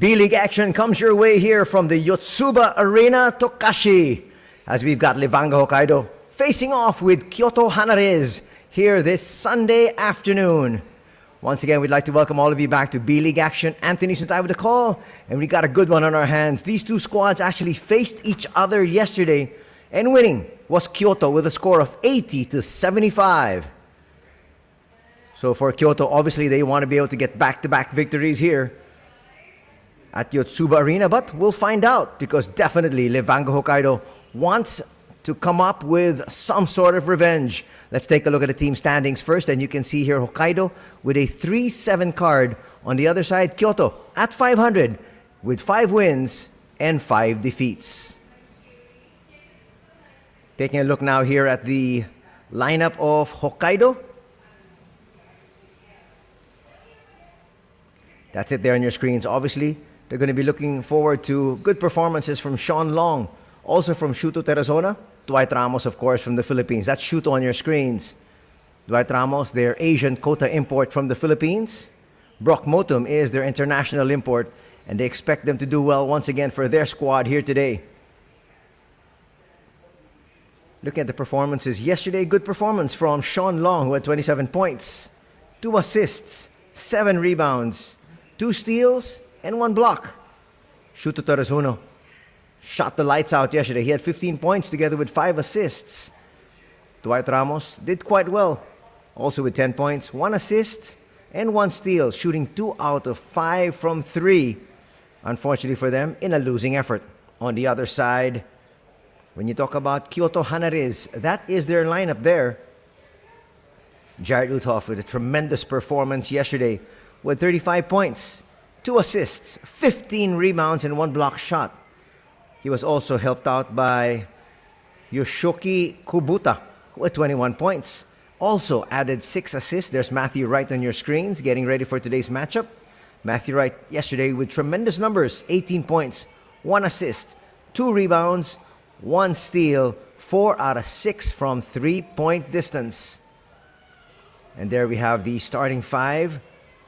B.LEAGUE action comes your way here from the Yotsuba Arena, Tokashi, as we've got LEVANGA Hokkaido facing off with KYOTO HANNARYZ here this Sunday afternoon. Once again, we'd like to welcome all of you back to B.LEAGUE action. Anthony Suntay with the call, and we got a good one on our hands. These two squads actually faced each other yesterday, and winning was KYOTO with a score of 80-75. So for KYOTO, obviously they want to be able to get back-to-back victories here at Yotsuba Arena, but we'll find out, because definitely LEVANGA Hokkaido wants to come up with some sort of revenge. Let's take a look at the team standings first, and you can see here Hokkaido with a 3-7 card. On the other side, KYOTO at 500 with 5 wins and 5 defeats. Taking a look now here at the lineup of Hokkaido. That's it there on your screens. Obviously, they're going to be looking forward to good performances from Sean Long, also from Shuto Terazona, Dwight Ramos, of course, from the Philippines. That's Shuto on your screens. Dwight Ramos, their Asian quota import from the Philippines. Brock Motum is their international import, and they expect them to do well once again for their squad here today. Looking at the performances yesterday, good performance from Sean Long, who had 27 points, 2 assists, 7 rebounds, 2 steals, and 1 block. Shuto Terazona shot the lights out yesterday. He had 15 points together with 5 assists. Dwight Ramos did quite well, also with 10 points, 1 assist, and 1 steal, shooting 2 out of 5 from 3. Unfortunately for them, in a losing effort. On the other side, when you talk about KYOTO HANNARYZ, that is their lineup there. Jared Uthoff with a tremendous performance yesterday with 35 points, 2 assists, 15 rebounds, and 1 block shot. He was also helped out by Yoshoki Kubuta, who had 21 points. Also added 6 assists. There's Matthew Wright on your screens, getting ready for today's matchup. Matthew Wright yesterday with tremendous numbers, 18 points, 1 assist, 2 rebounds, 1 steal, 4 out of 6 from 3-point distance. And there we have the starting 5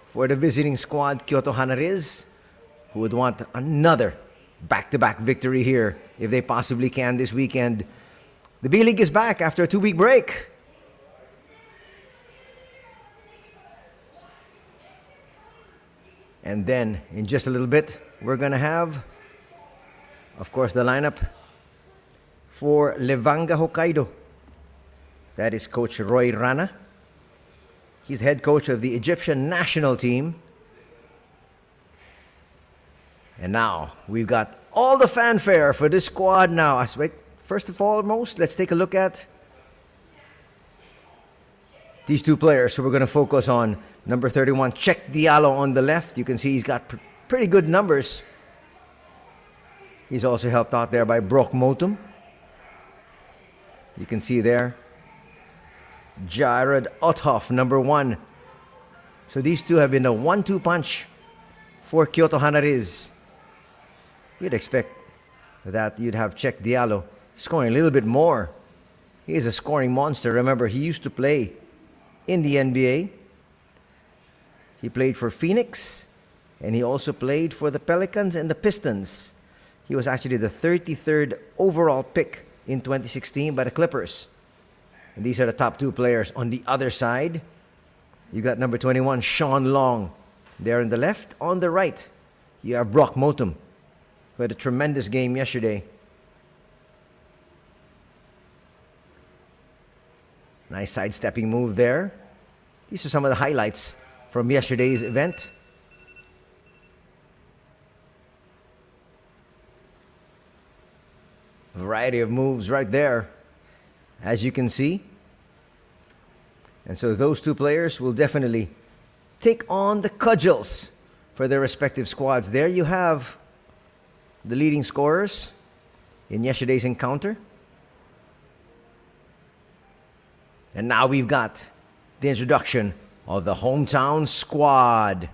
for the visiting squad, KYOTO HANNARYZ, who would want another back-to-back victory here if they possibly can this weekend. The B-League is back after a 2-week break. And then, in just a little bit, we're going to have, of course, the lineup for LEVANGA Hokkaido. That is Coach Roy Rana. He's the head coach of the Egyptian national team. And now, we've got all the fanfare for this squad now. First of all, let's take a look at these two players. So we're going to focus on number 31, Cheick Diallo on the left. You can see he's got pretty good numbers. He's also helped out there by Brock Motum. You can see there Jared Uthoff, number 1. So these two have been a 1-2 punch for KYOTO HANNARYZ. You'd expect that you'd have Cheick Diallo scoring a little bit more. He is a scoring monster. Remember, he used to play in the NBA. He played for Phoenix, and he also played for the Pelicans and the Pistons. He was actually the 33rd overall pick in 2016 by the Clippers. And these are the top 2 players. On the other side, you got number 21, Sean Long. There on the left. On the right, you have Brock Motum, who had a tremendous game yesterday. Nice sidestepping move there. These are some of the highlights from yesterday's event. Variety of moves right there, as you can see. And so those 2 players will definitely take on the cudgels for their respective squads. There you have the leading scorers in yesterday's encounter. And now we've got the introduction of the hometown squad.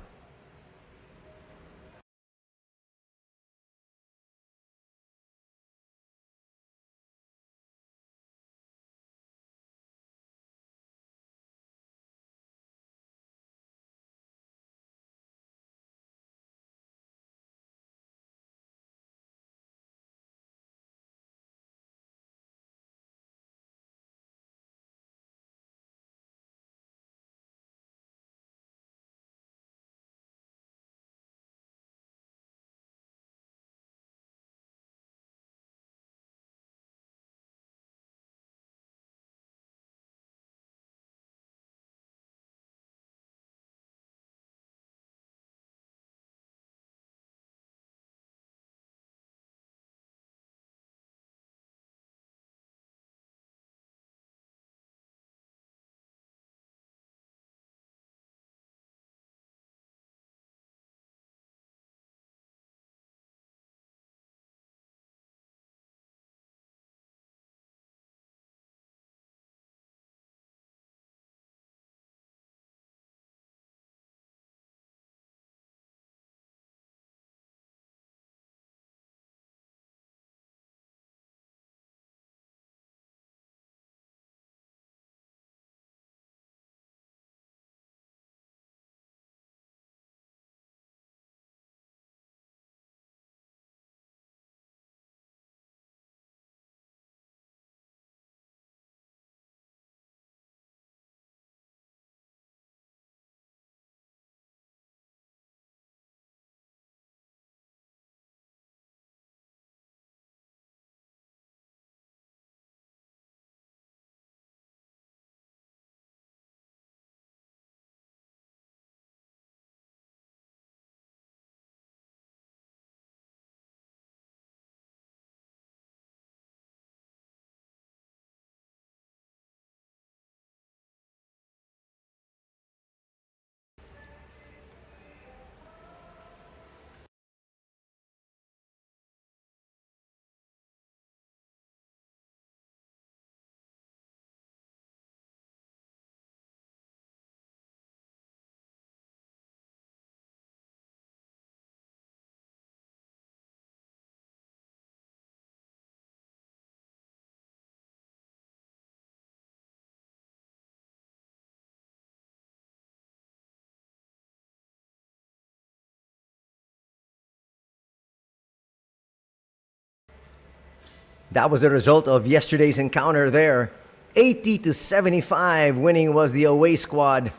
That was the result of yesterday's encounter there. 80-75 winning was the away squad.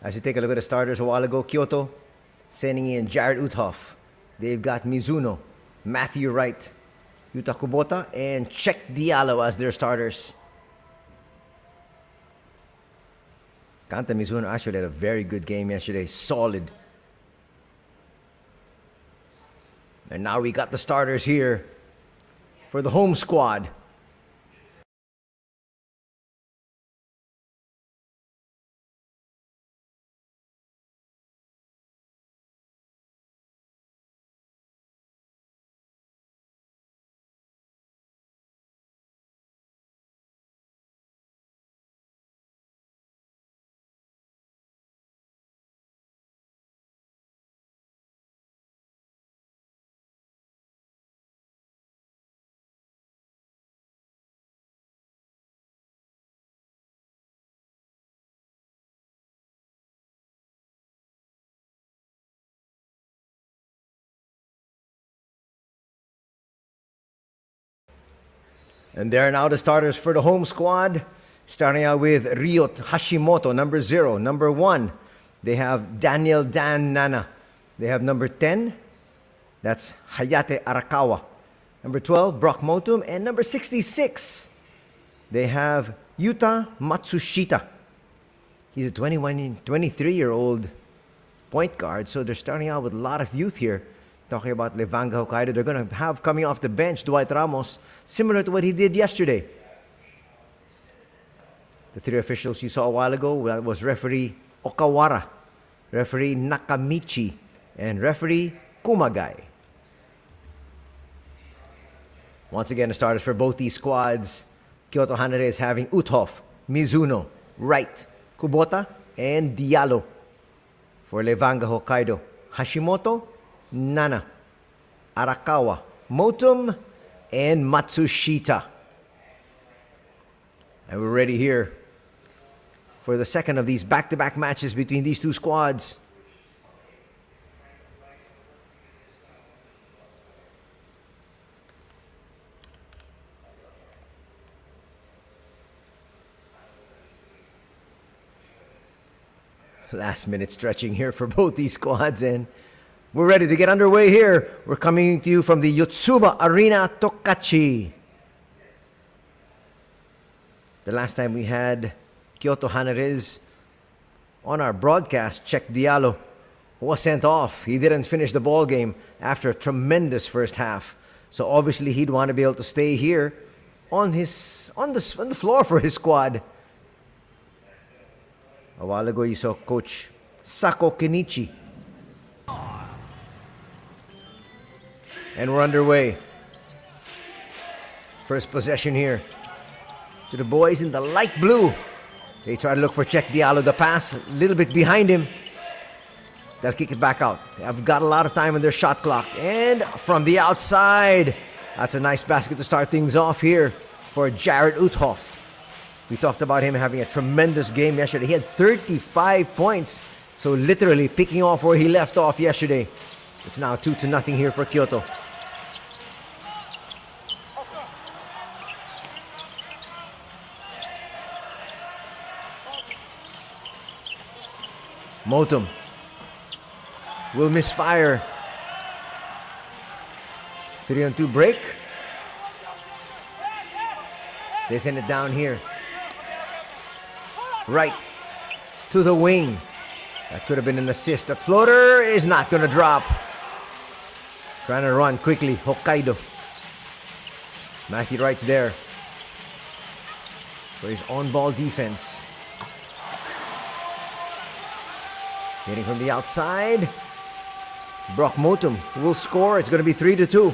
As you take a look at the starters a while ago, Kyoto sending in Jared Uthoff. They've got Mizuno, Matthew Wright, Yuta Kubota, and Check Diallo as their starters. Kanta Mizuno actually had a very good game yesterday. Solid. And now we got the starters here for the home squad. And there are now the starters for the home squad. Starting out with Ryot Hashimoto, number 0. Number 1, they have Daniel Dan Nana. They have number 10, that's Hayate Arakawa. Number 12, Brock Motum. And number 66, they have Yuta Matsushita. He's a 23-year-old point guard, so they're starting out with a lot of youth here. Talking about Levanga Hokkaido, they're going to have coming off the bench Dwight Ramos, similar to what he did yesterday. The 3 officials you saw a while ago was referee Okawara, referee Nakamichi, and referee Kumagai. Once again, the starters for both these squads. Kyoto HANNARYZ having Uthoff, Mizuno, Wright, Kubota, and Diallo. For Levanga Hokkaido, Hashimoto, Nana, Arakawa, Motum, and Matsushita. And we're ready here for the second of these back-to-back matches between these two squads. Last minute stretching here for both these squads, and we're ready to get underway here. We're coming to you from the Yotsuba Arena, Tokachi. The last time we had Kyoto HANNARYZ on our broadcast, Check Diallo was sent off. He didn't finish the ball game after a tremendous first half. So obviously he'd want to be able to stay here on the floor for his squad. A while ago you saw Coach Sako Kenichi. And we're underway. First possession here to the boys in the light blue. They try to look for Check Diallo. The pass a little bit behind him. They'll kick it back out. They've got a lot of time on their shot clock. And from the outside, that's a nice basket to start things off here for Jared Uthoff. We talked about him having a tremendous game yesterday. He had 35 points. So literally picking off where he left off yesterday. It's now 2-0 here for Kyoto. Motum will misfire. 3-on-2 break. They send it down here. Right to the wing. That could have been an assist. That floater is not going to drop. Trying to run quickly, Hokkaido. Matthew Wright's there for his on-ball defense. Hitting from the outside. Brock Motum will score. It's going to be 3-2.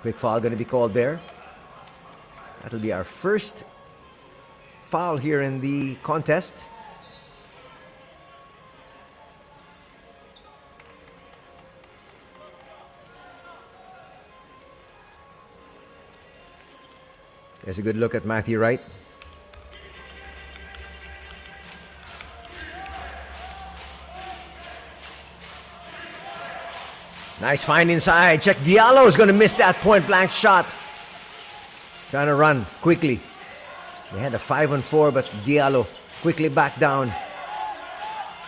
Quick foul going to be called there. That'll be our first foul here in the contest. There's a good look at Matthew Wright. Nice find inside. Check Diallo is going to miss that point blank shot. Trying to run quickly. They had a 5-on-4, but Diallo quickly back down.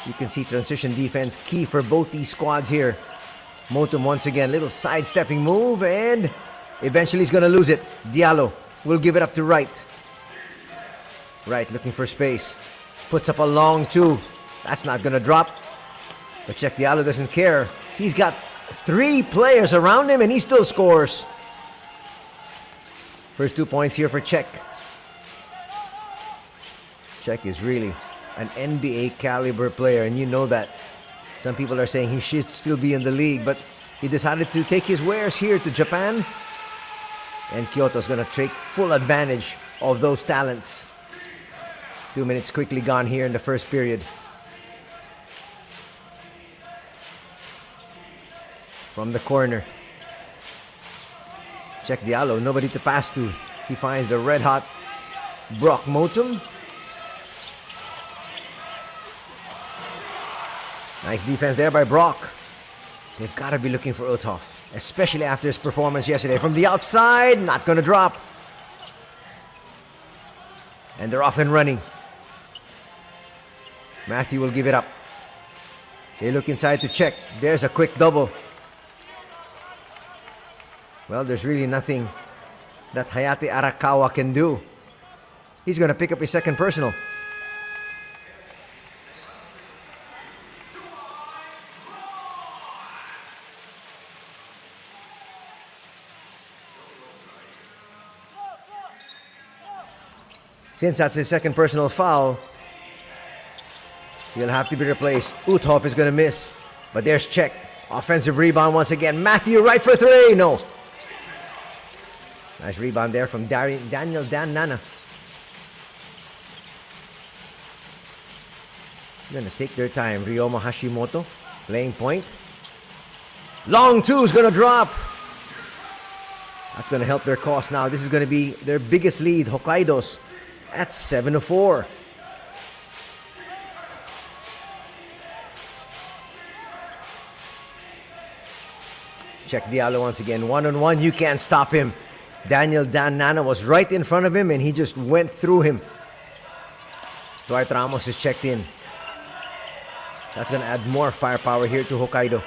You can see transition defense key for both these squads here. Motum once again, little sidestepping move, and eventually he's going to lose it. Diallo will give it up to Wright. Wright looking for space. Puts up a long two. That's not going to drop. But check, Diallo doesn't care. He's got 3 players around him and he still scores. First 2 points here for Czech. Czech is really an NBA caliber player, and you know that. Some people are saying he should still be in the league, but he decided to take his wares here to Japan. And Kyoto's going to take full advantage of those talents. 2 minutes quickly gone here in the first period. From the corner. Check Diallo, nobody to pass to. He finds the red-hot Brock Motum. Nice defense there by Brock. They've got to be looking for Uthoff, especially after his performance yesterday. From the outside, not going to drop. And they're off and running. Matthew will give it up. They look inside to check. There's a quick double. Well, there's really nothing that Hayate Arakawa can do. He's going to pick up his second personal. Since that's his second personal foul, he'll have to be replaced. Uthoff is going to miss. But there's Czech. Offensive rebound once again. Matthew Wright for 3. No. Nice rebound there from Daniel Dan Nana. Going to take their time. Ryoma Hashimoto playing point. Long two is going to drop. That's going to help their cause now. This is going to be their biggest lead, Hokkaido's, at 7-4. Check Diallo once again. One-on-one, you can't stop him. Daniel Dan Nana was right in front of him and he just went through him. Dwight Ramos is checked in. That's going to add more firepower here to Hokkaido.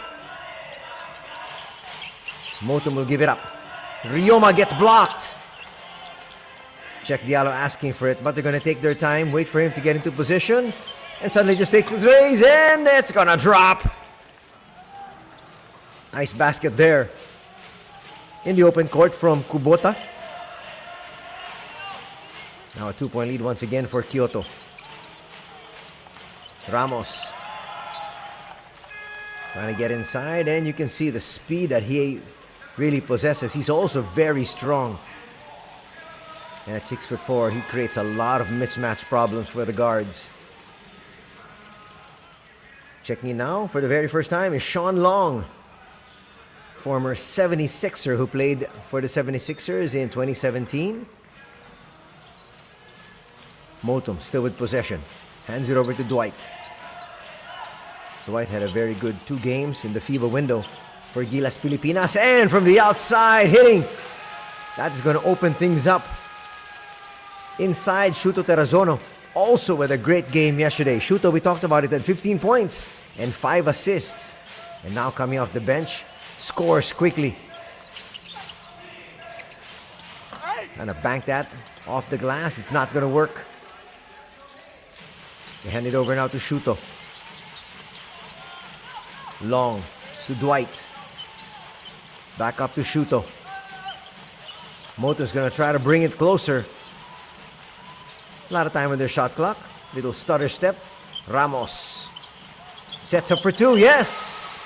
Motum will give it up. Ryoma gets blocked. Check Diallo asking for it, but they're going to take their time, wait for him to get into position, and suddenly just take the threes, and it's going to drop. Nice basket there. In the open court from Kubota. Now a 2-point lead once again for Kyoto. Ramos trying to get inside, and you can see the speed that he really possesses. He's also very strong. And at 6'4", he creates a lot of mismatch problems for the guards. Checking in now for the very first time is Sean Long, former 76er who played for the 76ers in 2017. Motum still with possession. Hands it over to Dwight. Dwight had a very good 2 games in the FIBA window for Gilas Pilipinas. And from the outside, hitting. That's going to open things up. Inside, Shuto Terrazono, also with a great game yesterday. Shuto, we talked about it, at 15 points and 5 assists. And now coming off the bench, scores quickly. Gonna bank that off the glass. It's not gonna work. They hand it over now to Shuto. Long to Dwight. Back up to Shuto. Moto's gonna try to bring it closer. A lot of time on their shot clock. Little stutter step. Ramos sets up for 2. Yes!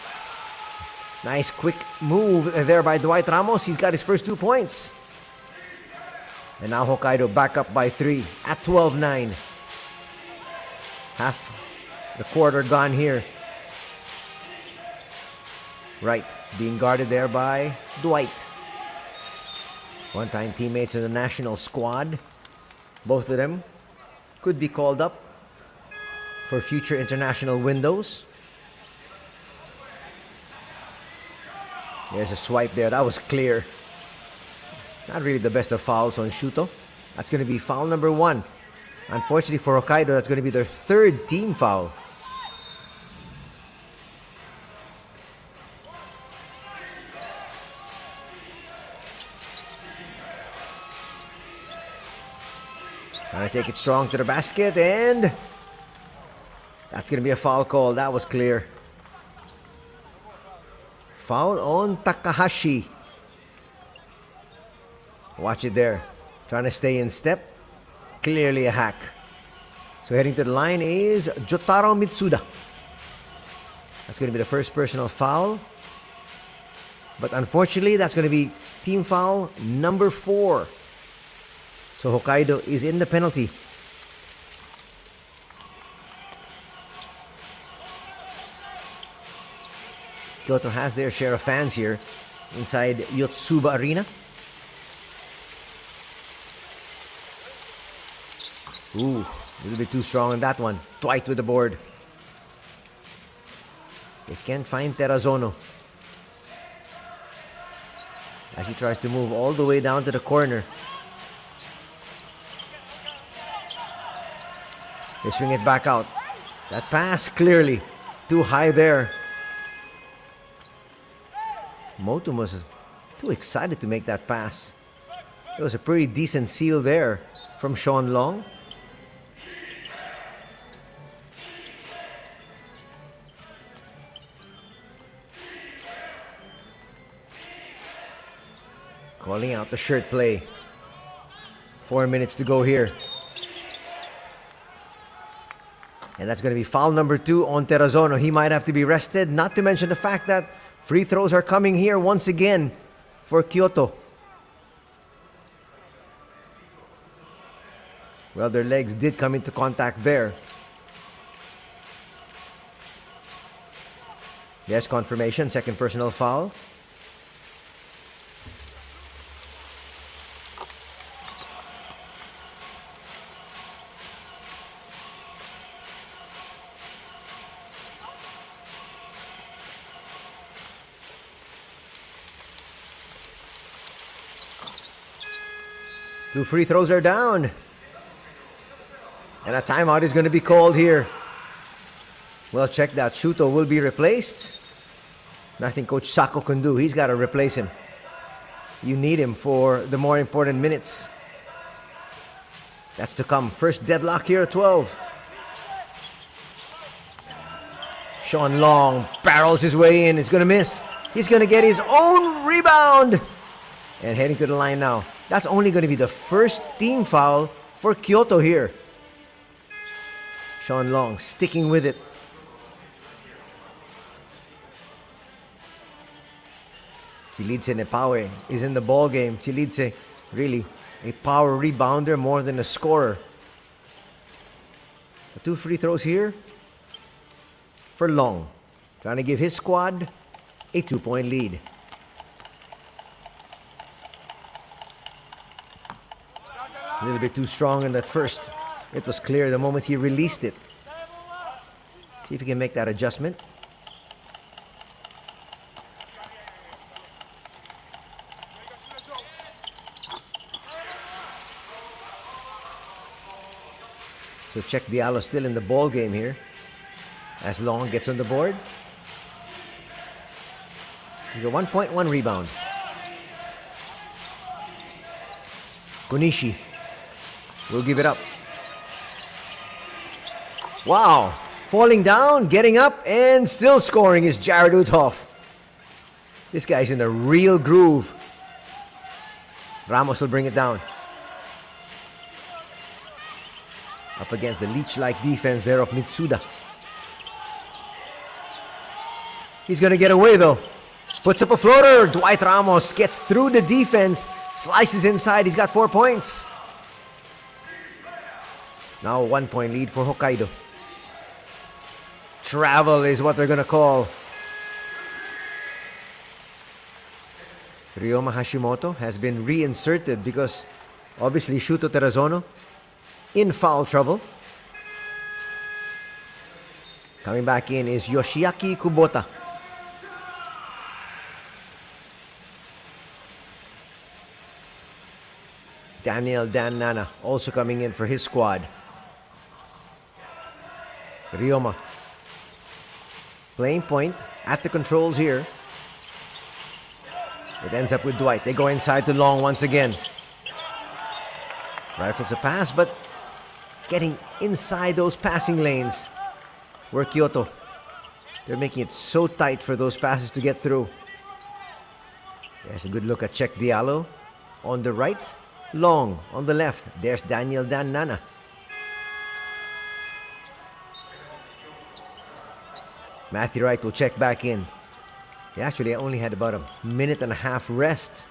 Nice quick move there by Dwight Ramos. He's got his first 2 points. And now Hokkaido back up by 3 at 12-9. Half the quarter gone here. Right, being guarded there by Dwight. One-time teammates in the national squad. Both of them could be called up for future international windows. There's a swipe there. That was clear. Not really the best of fouls on Shuto. That's going to be foul number 1. Unfortunately for Hokkaido, that's going to be their 3rd team foul. Trying to take it strong to the basket, and that's going to be a foul call. That was clear. Foul on Takahashi. Watch it there. Trying to stay in step. Clearly a hack. So heading to the line is Jotaro Mitsuda. That's going to be the first personal foul. But unfortunately, that's going to be team foul number 4. So Hokkaido is in the penalty. Kyoto has their share of fans here inside Yotsuba Arena. Ooh, a little bit too strong on that one. Dwight with the board. They can't find Terrazono as he tries to move all the way down to the corner. They swing it back out. That pass clearly too high there. Motum was too excited to make that pass. It was a pretty decent seal there from Sean Long. Calling out the shirt play. 4 minutes to go here. And that's going to be foul number 2 on Terrazono. He might have to be rested, not to mention the fact that free throws are coming here once again for Kyoto. Well, their legs did come into contact there. Yes, confirmation, second personal foul. Two free throws are down. And a timeout is going to be called here. Well, check that. Shuto will be replaced. Nothing Coach Sako can do. He's got to replace him. You need him for the more important minutes. That's to come. First deadlock here at 12. Sean Long barrels his way in. It's going to miss. He's going to get his own rebound. And heading to the line now. That's only going to be the first team foul for Kyoto here. Sean Long sticking with it. Chilidze Nepawe is in the ball game. Chilidze, really a power rebounder more than a scorer. The 2 free throws here for Long. Trying to give his squad a 2-point lead. A little bit too strong in that first. It was clear the moment he released it. See if he can make that adjustment. So check Diallo still in the ball game here. As Long gets on the board. He's got 1.1 rebound. Konishi will give it up. Wow. Falling down, getting up, and still scoring is Jared Uthoff. This guy's in a real groove. Ramos will bring it down. Up against the leech-like defense there of Mitsuda. He's going to get away though. Puts up a floater. Dwight Ramos gets through the defense. Slices inside. He's got 4 points. Now a 1-point lead for Hokkaido. Travel is what they're going to call. Ryoma Hashimoto has been reinserted because obviously Shuto Terrazono in foul trouble. Coming back in is Yoshiaki Kubota. Daniel Dan Nana also coming in for his squad. Ryoma playing point at the controls here. It ends up with Dwight. They go inside to Long once again. Rifles a pass, but getting inside those passing lanes where KYOTO, they're making it so tight for those passes to get through. There's a good look at Check Diallo on the right. Long on the left. There's Daniel Dan Nana. Matthew Wright will check back in. He actually only had about a minute and a half rest.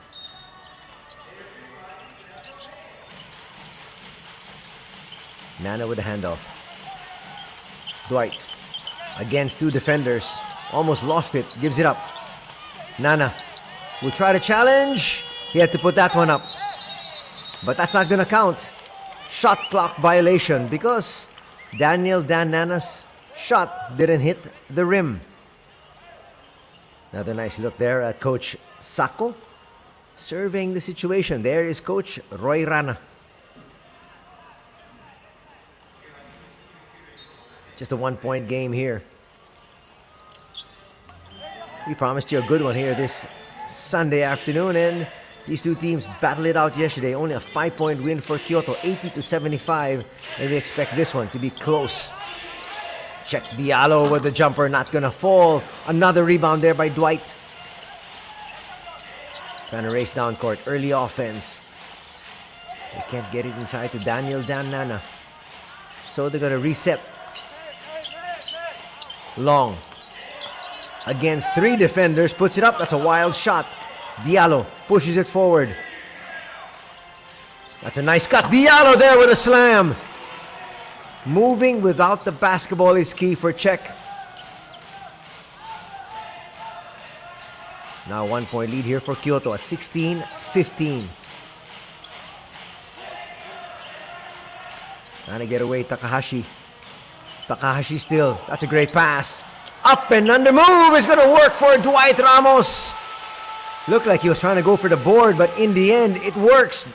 Nana with a handoff. Dwight against two defenders. Almost lost it. Gives it up. Nana will try to challenge. He had to put that one up. But that's not going to count. Shot clock violation because Daniel Dan Nana's shot didn't hit the rim. Another nice look there at Coach Sako surveying the situation. There is Coach Roy Rana. Just a 1-point game here. We promised you a good one here this Sunday afternoon, and these two teams battled it out yesterday. Only a 5-point win for KYOTO, 80-75, and we expect this one to be close. Check Diallo with the jumper, not gonna fall. Another rebound there by Dwight. Trying to race down court, early offense. They can't get it inside to Daniel Dan Nana, so they're gonna reset. Long against three defenders, puts it up. That's a wild shot. Diallo pushes it forward. That's a nice cut. Diallo there with a slam. Moving without the basketball is key for Czech. Now 1-point lead here for KYOTO at 16-15. Trying to get away Takahashi. Takahashi still. That's a great pass. Up and under move is going to work for Dwight Ramos. Looked like he was trying to go for the board, but in the end, it works.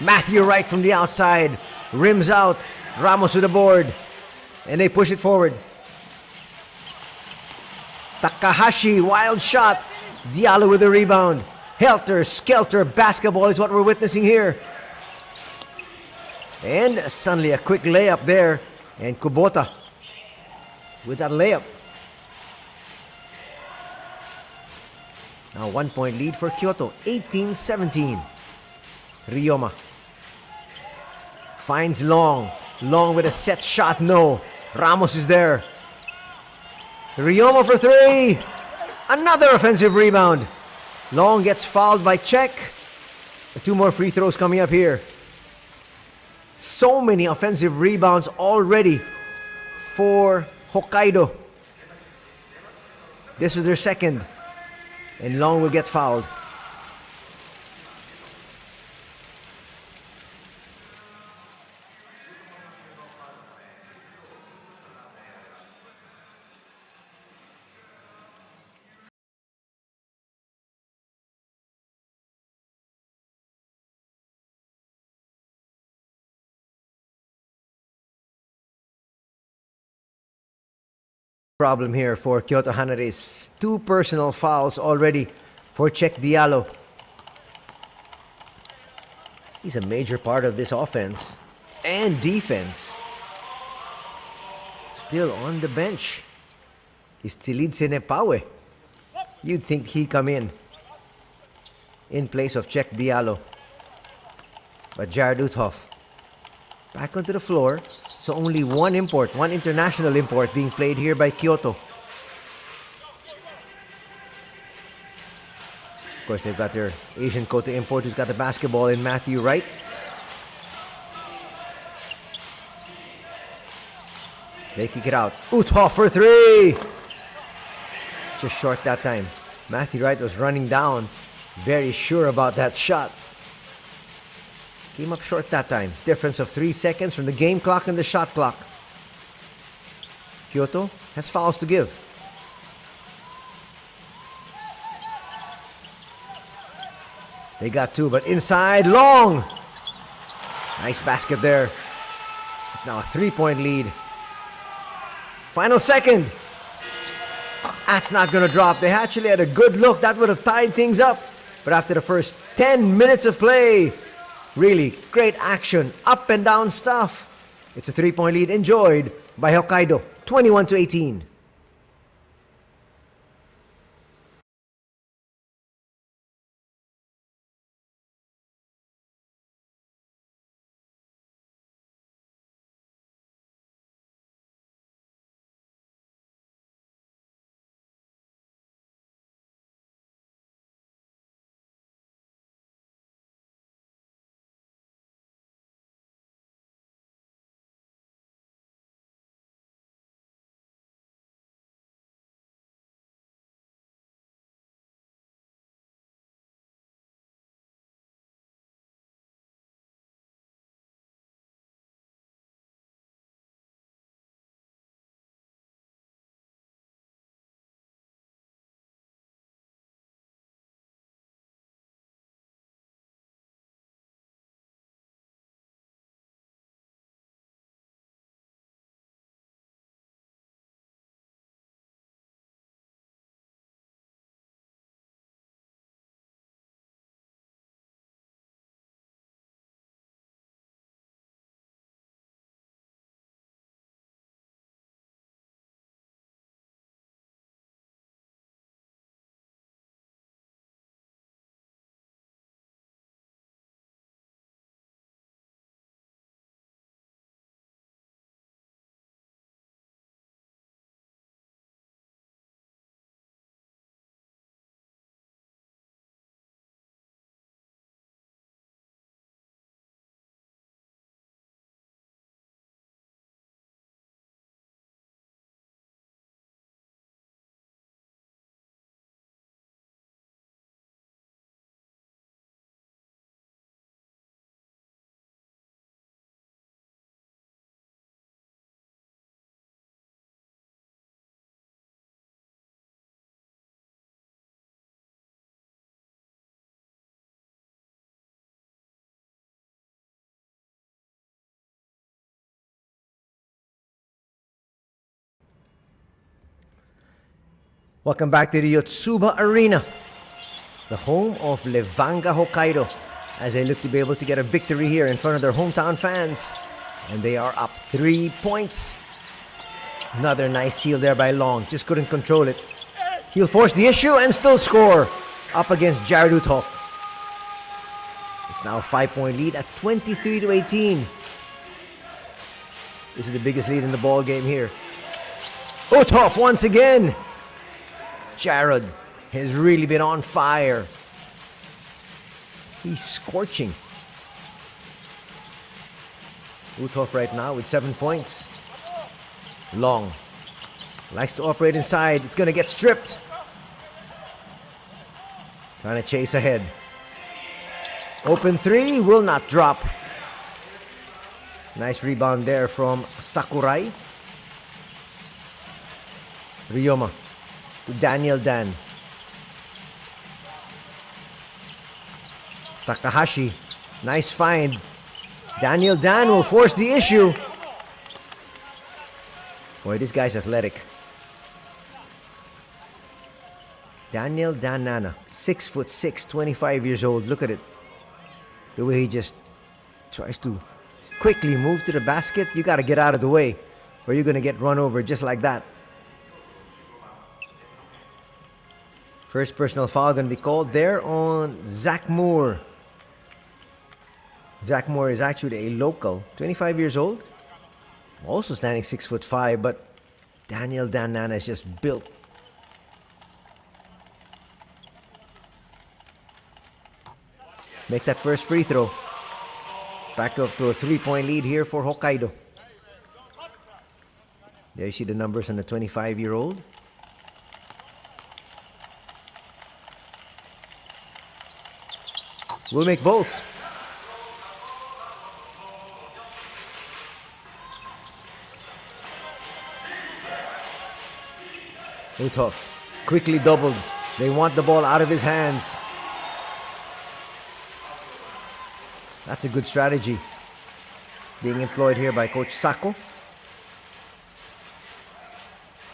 Matthew Wright from the outside. Rims out. Ramos with the board. And they push it forward. Takahashi, wild shot. Diallo with the rebound. Helter-skelter basketball is what we're witnessing here. And suddenly a quick layup there. And Kubota with that layup. Now 1-point lead for KYOTO, 18-17. Ryoma finds Long. Long with a set shot, no. Ramos is there. Ryoma for three. Another offensive rebound. Long gets fouled by Czech. 2 more free throws coming up here. So many offensive rebounds already for Hokkaido. This was their second. And Long will get fouled. Problem here for KYOTO HANNARYZ. 2 personal fouls already for Check Diallo. He's a major part of this offense and defense. Still on the bench is Tsilid Senepawe. You'd think he'd come in place of Check Diallo. But Jared Uthoff back onto the floor. So only one international import being played here by KYOTO. Of course, they've got their Asian Kota import who's got the basketball in Matthew Wright. They kick it out. Uthoff for three. Just short that time. Matthew Wright was running down. Very sure about that shot. Came up short that time. Difference of 3 seconds from the game clock and the shot clock. KYOTO has fouls to give. They got 2, but inside, Long. Nice basket there. It's now a 3-point lead. Final second. That's not going to drop. They actually had a good look. That would have tied things up. But after the first 10 minutes of play, really great action, up and down stuff. It's a 3-point lead enjoyed by Hokkaido, 21-18. Welcome back to the Yotsuba Arena, the home of Levanga Hokkaido, as they look to be able to get a victory here in front of their hometown fans. And they are up 3 points. Another nice steal there by Long. Just couldn't control it. He'll force the issue and still score up against Jared Uthoff. It's now a 5-point lead at 23-18. This is the biggest lead in the ball game here. Uthoff once again. Jared has really been on fire. He's scorching. Uthoff right now with 7 points. Long likes to operate inside. It's going to get stripped. Trying to chase ahead. Open three will not drop. Nice rebound there from Sakurai. Ryoma to Daniel Dan. Takahashi, nice find. Daniel Dan will force the issue. Boy, this guy's athletic. Daniel Danana, 6'6", 25 years old. Look at it. The way he just tries to quickly move to the basket. You got to get out of the way, or you're going to get run over just like that. First personal foul going to be called there on Zach Moore. Zach Moore is actually a local, 25 years old. Also standing 6'5", but Daniel Danana is just built. Makes that first free throw. Back up to a 3-point lead here for Hokkaido. There you see the numbers on the 25-year-old. We'll make both. Uthoff quickly doubled. They want the ball out of his hands. That's a good strategy. being employed here by Coach Sako.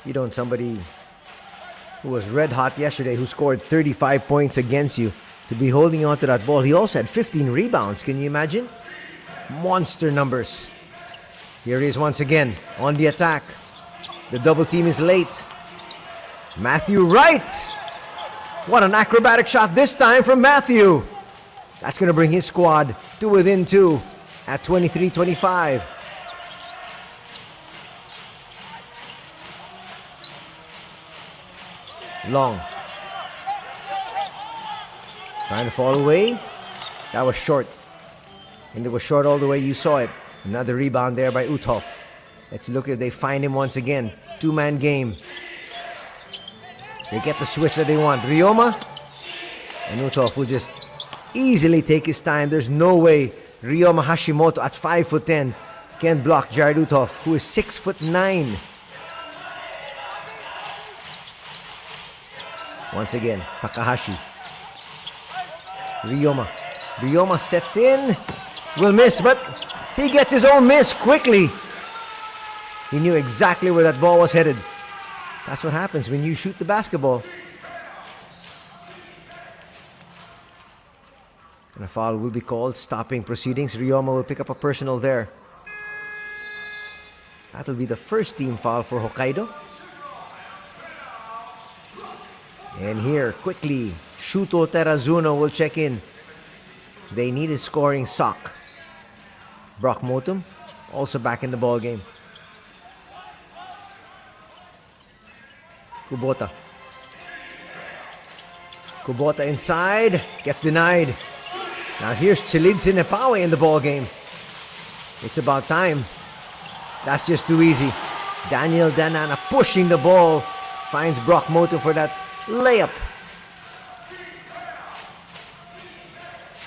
You don't somebody who was red hot yesterday, who scored 35 points against you, to be holding on to that ball. He also had 15 rebounds. Can you imagine? Monster numbers. Here he is once again on the attack. The double team is late. Matthew Wright. What an acrobatic shot this time from Matthew. That's going to bring his squad to within 2 at 23-25. Long. Trying to fall away. That was short. And it was short all the way. You saw it. Another rebound there by Uthoff. Let's look if they find him once again. Two-man game. They get the switch that they want. Ryoma and Uthoff will just easily take his time. There's no way Ryoma Hashimoto at 5'10" can block Jared Uthoff, who is 6'9". Once again, Takahashi. Ryoma sets in. Will miss, but he gets his own miss quickly. He knew exactly where that ball was headed. That's what happens when you shoot the basketball. And a foul will be called, stopping proceedings. Ryoma will pick up a personal there. That'll be the first team foul for Hokkaido. And here, quickly, Shuto Terazuno will check in. They need a scoring sock. Brock Motum also back in the ball game. Kubota inside, gets denied. Now here's Chalid Sinepawe in the ball game. It's about time. That's just too easy. Daniel Danana pushing the ball, finds Brock Motum for that layup.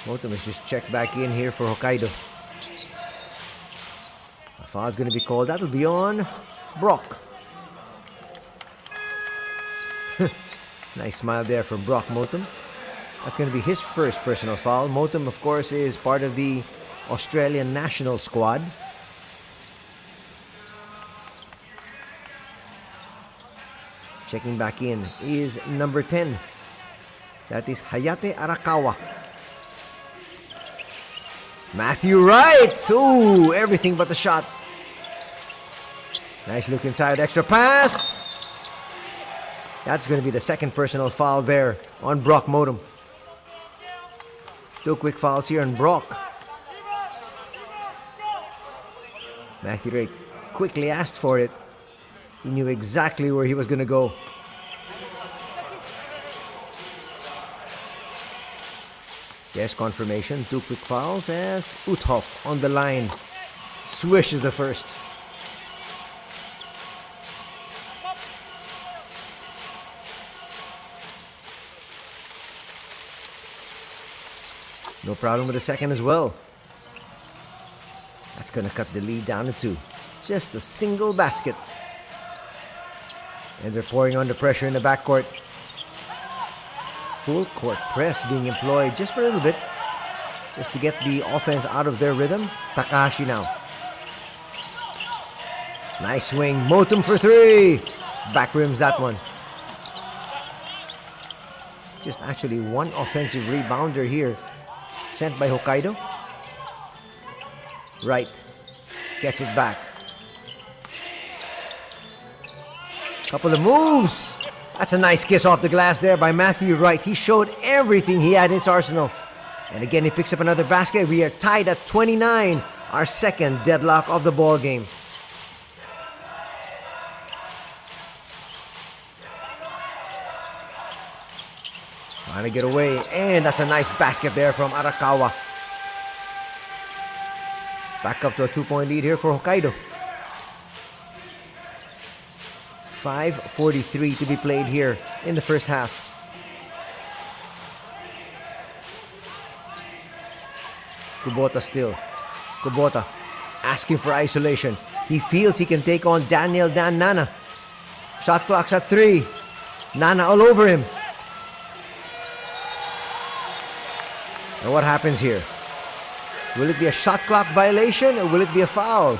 Motum is just checked back in here for Hokkaido. A foul is going to be called. That will be on Brock. Nice smile there from Brock Motum. That's going to be his first personal foul. Motum, of course, is part of the Australian national squad. Checking back in is number 10. That is Hayate Arakawa. Matthew Wright. Ooh, everything but the shot. Nice look inside. Extra pass. That's going to be the second personal foul there on Brock Motum. Two quick fouls here on Brock. Matthew Wright quickly asked for it. He knew exactly where he was going to go. There's confirmation. Two quick fouls as Uthoff on the line. Swish is the first. No problem with the second as well. That's going to cut the lead down to 2. Just a single basket. And they're pouring under pressure in the backcourt. Full court press being employed just for a little bit. Just to get the offense out of their rhythm. Takahashi now. Nice swing. Motum for 3. Back rims that one. Just actually one offensive rebounder here. Sent by Hokkaido. Right. Gets it back. Couple of moves. That's a nice kiss off the glass there by Matthew Wright. He showed everything he had in his arsenal. And again, he picks up another basket. We are tied at 29. Our second deadlock of the ball game. Trying to get away. And that's a nice basket there from Arakawa. Back up to a 2-point lead here for Hokkaido. 5:43 to be played here in the first half. Kubota still. Kubota asking for isolation. He feels he can take on Daniel Dan Nana. Shot clock's at 3. Nana all over him. And what happens here? Will it be a shot clock violation or will it be a foul?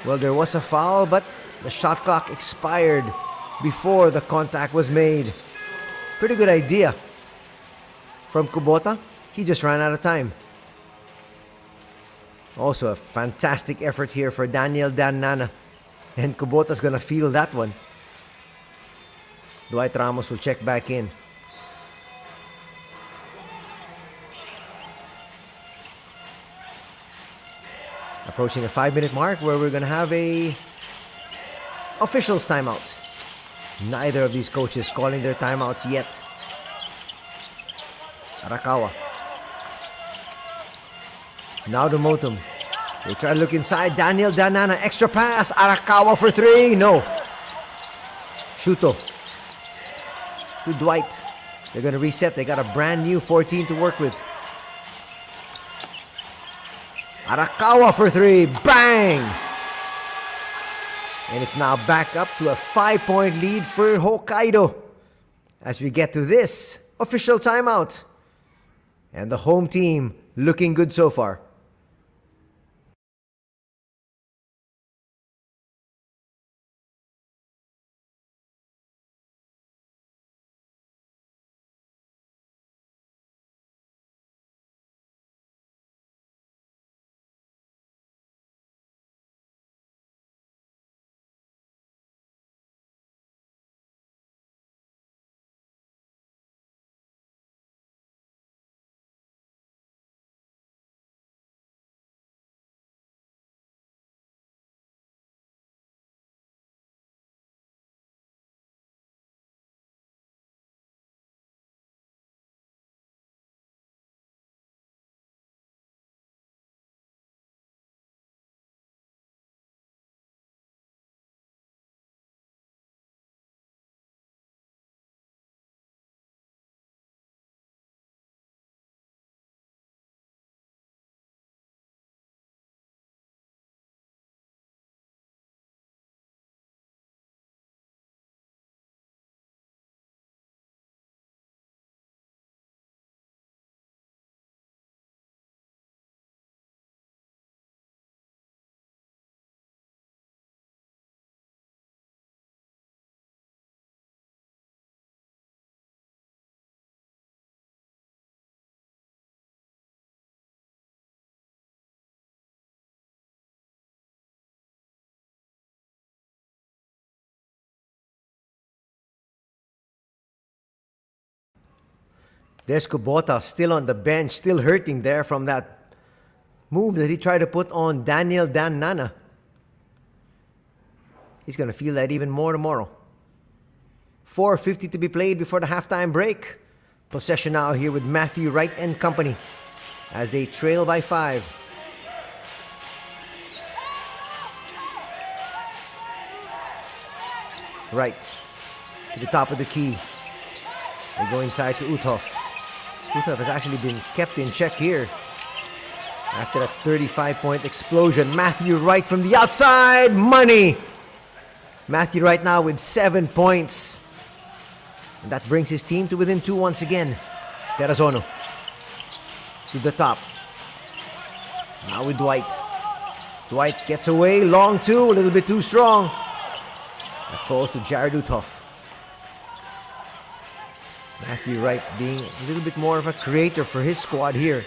Well, there was a foul, but the shot clock expired before the contact was made. Pretty good idea from Kubota. He just ran out of time. Also a fantastic effort here for Daniel Dan Nana. And Kubota's gonna feel that one. Dwight Ramos will check back in. Approaching a 5-minute mark where we're gonna have a officials timeout. Neither of these coaches calling their timeouts yet. Arakawa. Now to Motum. They try to look inside. Daniel Danana. Extra pass. Arakawa for 3. No. Shuto. To Dwight. They're going to reset. They got a brand new 14 to work with. Arakawa for 3. Bang! And it's now back up to a 5-point lead for Hokkaido as we get to this official timeout. And the home team looking good so far. There's Kubota still on the bench, still hurting there from that move that he tried to put on Daniel Dan Nana. He's going to feel that even more tomorrow. 4:50 to be played before the halftime break. Possession now here with Matthew Wright and company as they trail by 5. Right to the top of the key. They go inside to Uthoff. Uthoff has actually been kept in check here after a 35-point explosion. Matthew Wright from the outside. Money! Matthew Wright now with 7 points. And that brings his team to within 2 once again. Perazono to the top. Now with Dwight. Dwight gets away. Long 2. A little bit too strong. That falls to Jared Uthoff. Matthew Wright being a little bit more of a creator for his squad here.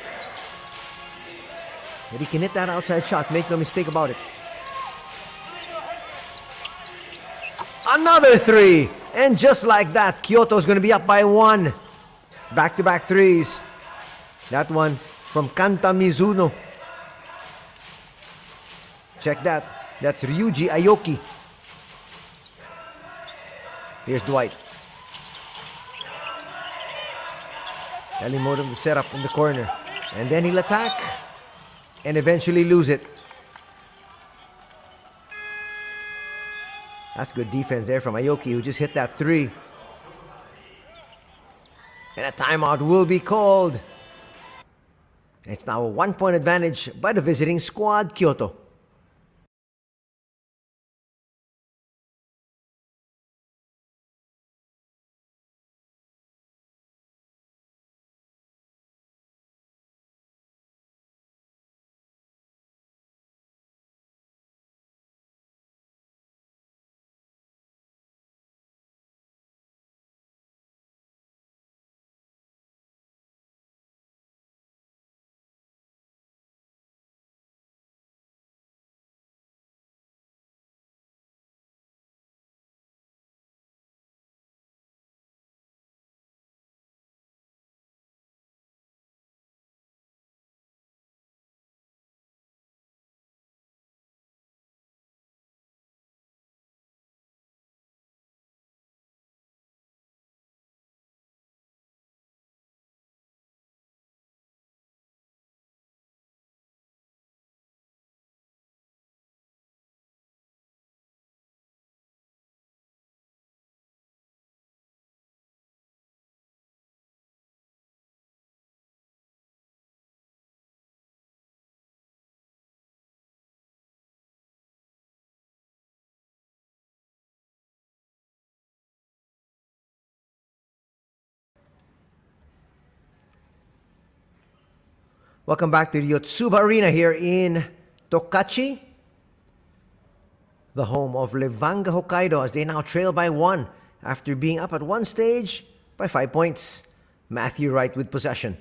But he can hit that outside shot. Make no mistake about it. Another 3. And just like that, Kyoto's going to be up by 1. Back-to-back 3s. That one from Kanta Mizuno. Check that. That's Ryuji Aoki. Here's Dwight. Telling Modem to set up in the corner. And then he'll attack. And eventually lose it. That's good defense there from Aoki, who just hit that 3. And a timeout will be called. It's now a 1-point advantage by the visiting squad, Kyoto. Welcome back to the Yotsuba Arena here in Tokachi, the home of Levanga Hokkaido, as they now trail by 1 after being up at one stage by 5 points. Matthew Wright with possession.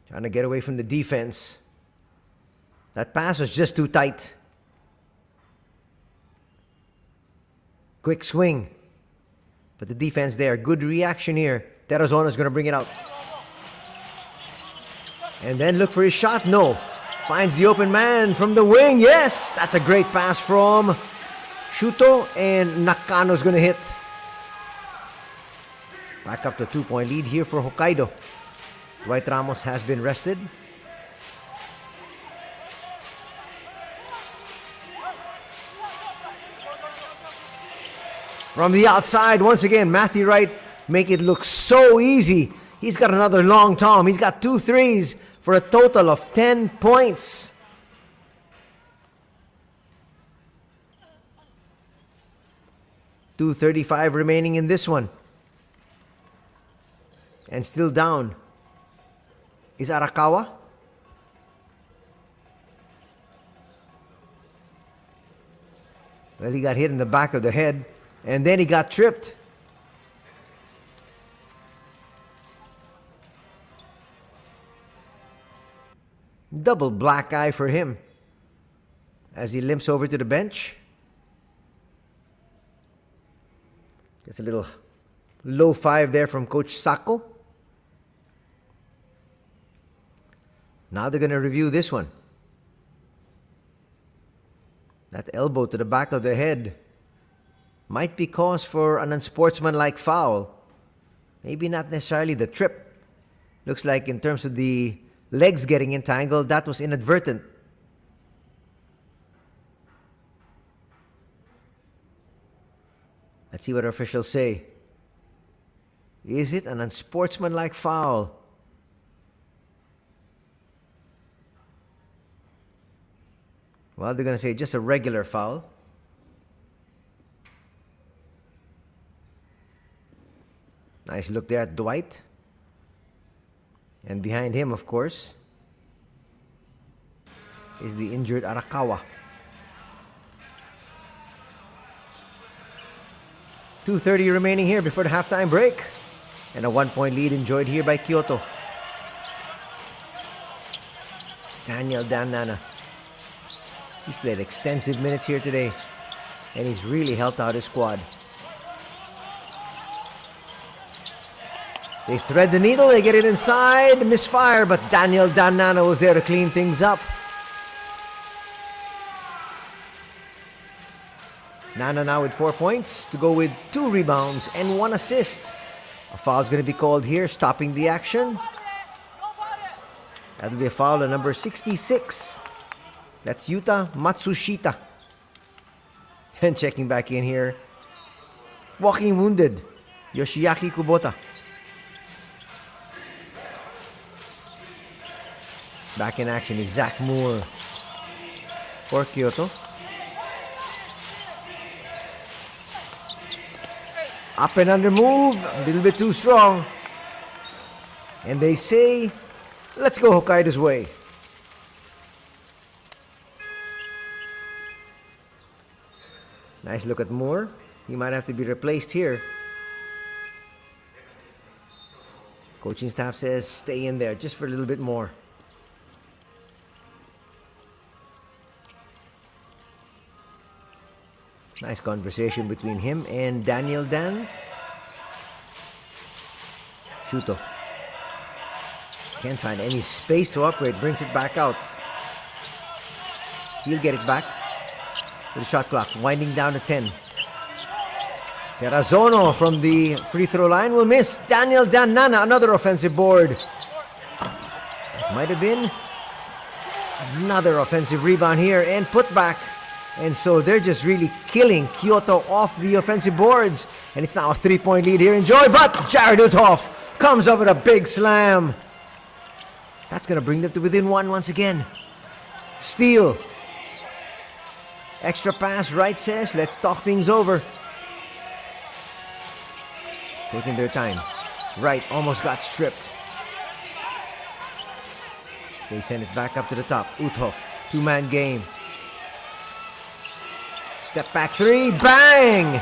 Trying to get away from the defense. That pass was just too tight. Quick swing. But the defense there, good reaction here. Terrazono's going to bring it out. And then look for his shot. No. Finds the open man from the wing. Yes! That's a great pass from Shuto. And Nakano's going to hit. Back up to 2-point lead here for Hokkaido. Dwight Ramos has been rested. From the outside, once again, Matthew Wright make it look so easy. He's got another long tom. He's got 2 threes for a total of 10 points. .235 remaining in this one. And still down is Arakawa. Well, he got hit in the back of the head, and then he got tripped. Double black eye for him as he limps over to the bench. Gets a little low 5 there from Coach Sako. Now they're going to review this one. That elbow to the back of the head might be cause for an unsportsmanlike foul. Maybe not necessarily the trip. Looks like in terms of the legs getting entangled, that was inadvertent. Let's see what our officials say. Is it an unsportsmanlike foul? Well, they're going to say just a regular foul. Nice look there at Dwight. And behind him, of course, is the injured Arakawa. 2:30 remaining here before the halftime break. And a 1-point lead enjoyed here by KYOTO. Daniel Dan Nana. He's played extensive minutes here today. And he's really helped out his squad. They thread the needle, they get it inside, misfire, but Daniel Dan Nana was there to clean things up. Nana now with 4 points to go with 2 rebounds and 1 assist. A foul's going to be called here, stopping the action. That'll be a foul on number 66. That's Yuta Matsushita. And checking back in here, walking wounded, Yoshiaki Kubota. Back in action is Zach Moore for KYOTO. Up and under move, a little bit too strong. And they say, let's go Hokkaido's way. Nice look at Moore. He might have to be replaced here. Coaching staff says stay in there just for a little bit more. Nice conversation between him and Daniel Dan. Shuto. Can't find any space to operate. Brings it back out. He'll get it back. With the shot clock winding down to 10. Terrazono from the free throw line will miss. Daniel Dan Nana, another offensive board. Might have been another offensive rebound here and put back. And so they're just really killing KYOTO off the offensive boards. And it's now a 3-point lead here. Enjoy, but Jared Uthoff comes up with a big slam. That's going to bring them to within 1 once again. Steal. Extra pass, Wright says, let's talk things over. Taking their time. Right, almost got stripped. They send it back up to the top. Uthoff, two-man game. Step back three, bang!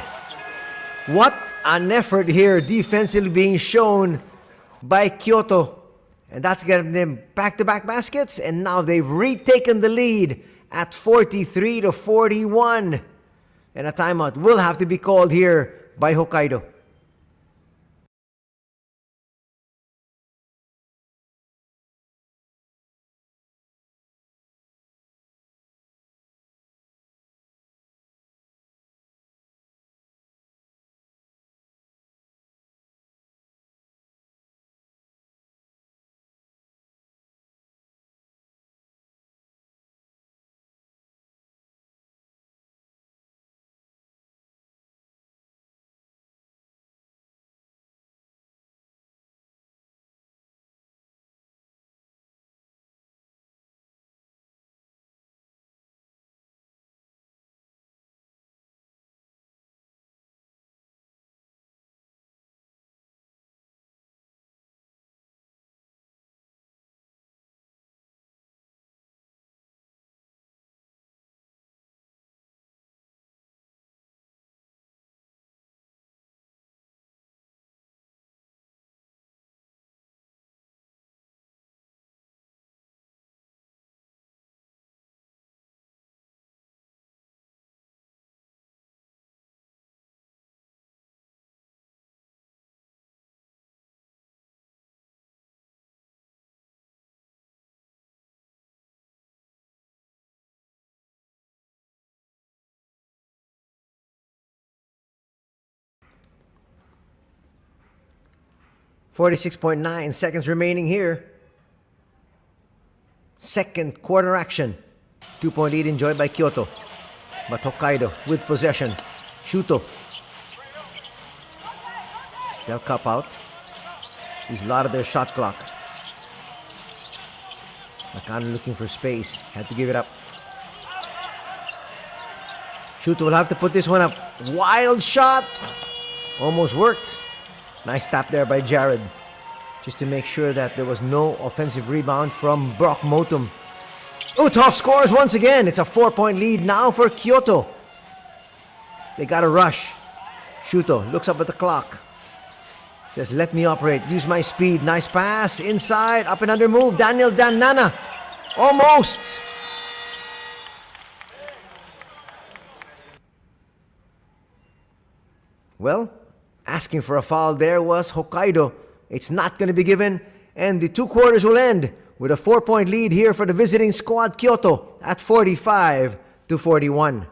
What an effort here defensively being shown by Kyoto. And that's getting them back-to-back baskets, and now they've retaken the lead at 43-41. And a timeout will have to be called here by Hokkaido. .9 seconds remaining here. Second quarter action. 2-point lead enjoyed by Kyoto. But Hokkaido with possession. Shuto. They'll cup out. He's a lot of their shot clock. Nakano looking for space. Had to give it up. Shuto will have to put this one up. Wild shot. Almost worked. Nice tap there by Jared. Just to make sure that there was no offensive rebound from Brock Motum. Uthoff scores once again. It's a 4-point lead now for Kyoto. They got a rush. Shuto looks up at the clock. Says, let me operate. Use my speed. Nice pass. Inside. Up and under move. Daniel Danana. Almost. Well, asking for a foul there was Hokkaido. It's not going to be given. And the 2 quarters will end with a 4-point lead here for the visiting squad Kyoto at 45-41.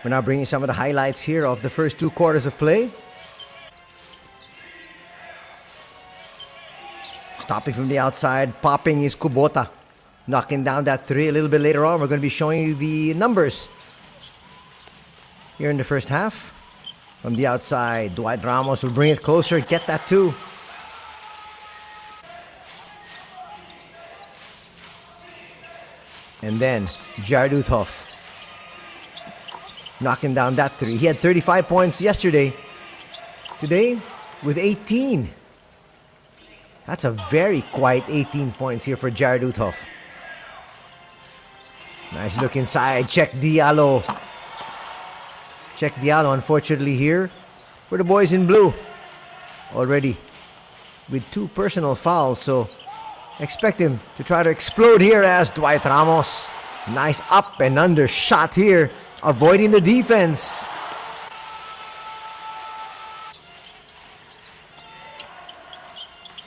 We're now bringing some of the highlights here of the first 2 quarters of play. Stopping from the outside, popping is Kubota. Knocking down that 3 a little bit later on. We're going to be showing you the numbers here in the first half. From the outside, Dwight Ramos will bring it closer, get that 2. And then Jared Uthoff knocking down that 3. He had 35 points yesterday. Today with 18. That's a very quiet 18 points here for Jared Uthoff. Nice look inside. Check Diallo. Check Diallo, unfortunately, here for the boys in blue. Already with 2 personal fouls. So expect him to try to explode here as Dwight Ramos. Nice up and under shot here. Avoiding the defense.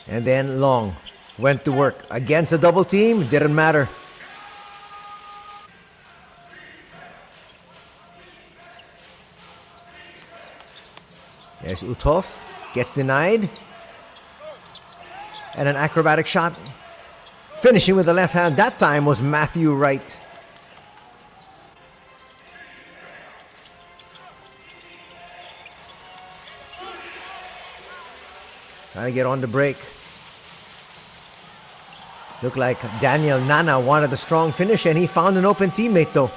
And then Long went to work against the double team. Didn't matter. There's Uthoff. Gets denied. And an acrobatic shot. Finishing with the left hand. That time was Matthew Wright. Trying to get on the break. Looked like Daniel Nana wanted a strong finish and he found an open teammate though.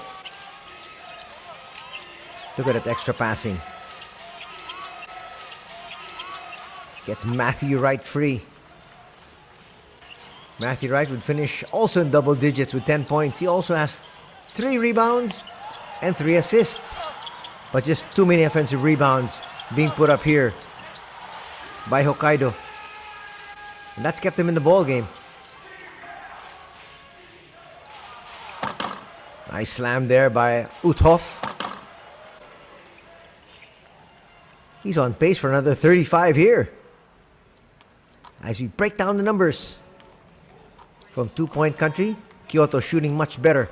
Look at that extra passing. Gets Matthew Wright free. Matthew Wright would finish also in double digits with 10 points. He also has 3 rebounds and 3 assists. But just too many offensive rebounds being put up here by Hokkaido. And that's kept him in the ball game. Nice slam there by Uthoff. He's on pace for another 35 here. As we break down the numbers. From 2-point country, Kyoto shooting much better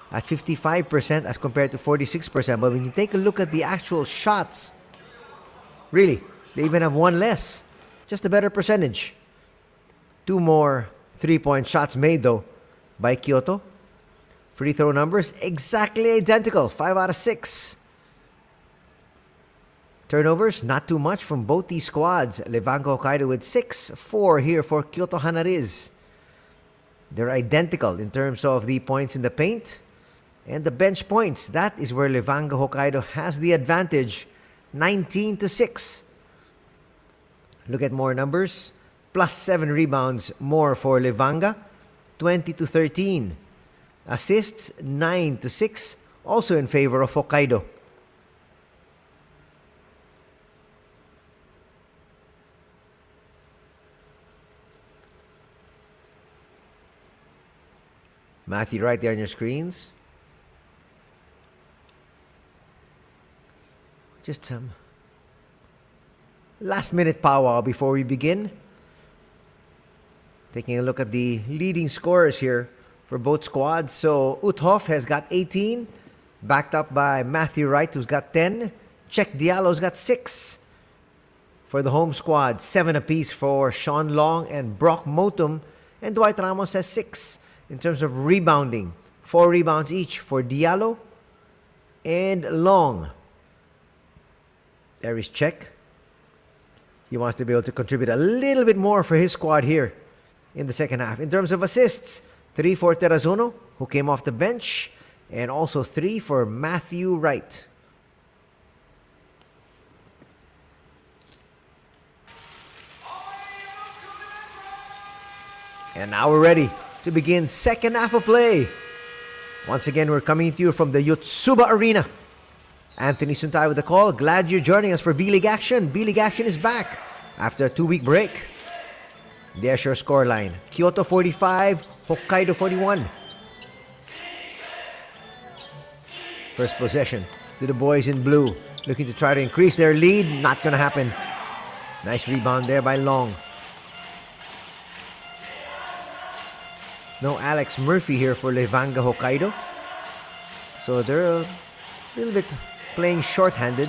at 55% as compared to 46%. But when you take a look at the actual shots, really, they even have 1 less. Just a better percentage. 2 more 3-point shots made though by Kyoto. Free throw numbers exactly identical. 5 out of 6. Turnovers, not too much from both these squads. Levanga Hokkaido with 6-4 here for Kyoto HANNARYZ. They're identical in terms of the points in the paint and the bench points. That is where Levanga Hokkaido has the advantage. 19-6. Look at more numbers. Plus 7 rebounds more for Levanga. 20-13. Assists 9-6. Also in favor of Hokkaido. Matthew right there on your screens. Just some last minute powwow before we begin. Taking a look at the leading scorers here for both squads. So Uthoff has got 18, backed up by Matthew Wright, who's got 10. Check Diallo's got 6 for the home squad. 7 apiece for Sean Long and Brock Motum. And Dwight Ramos has 6. In terms of rebounding, 4 rebounds each for Diallo and Long. There is Check. He wants to be able to contribute a little bit more for his squad here in the second half. In terms of assists, 3 for Terrazono, who came off the bench, and also 3 for Matthew Wright. And now we're ready to begin second half of play. Once again, we're coming to you from the Yotsuba Arena. Anthony Suntay with the call. Glad you're joining us for B.LEAGUE action. B.LEAGUE action is back after a 2-week break. There's your scoreline. Kyoto 45, Hokkaido 41. First possession to the boys in blue. Looking to try to increase their lead. Not gonna happen. Nice rebound there by Long. No Alex Murphy here for Levanga Hokkaido. So they're a little bit playing short-handed.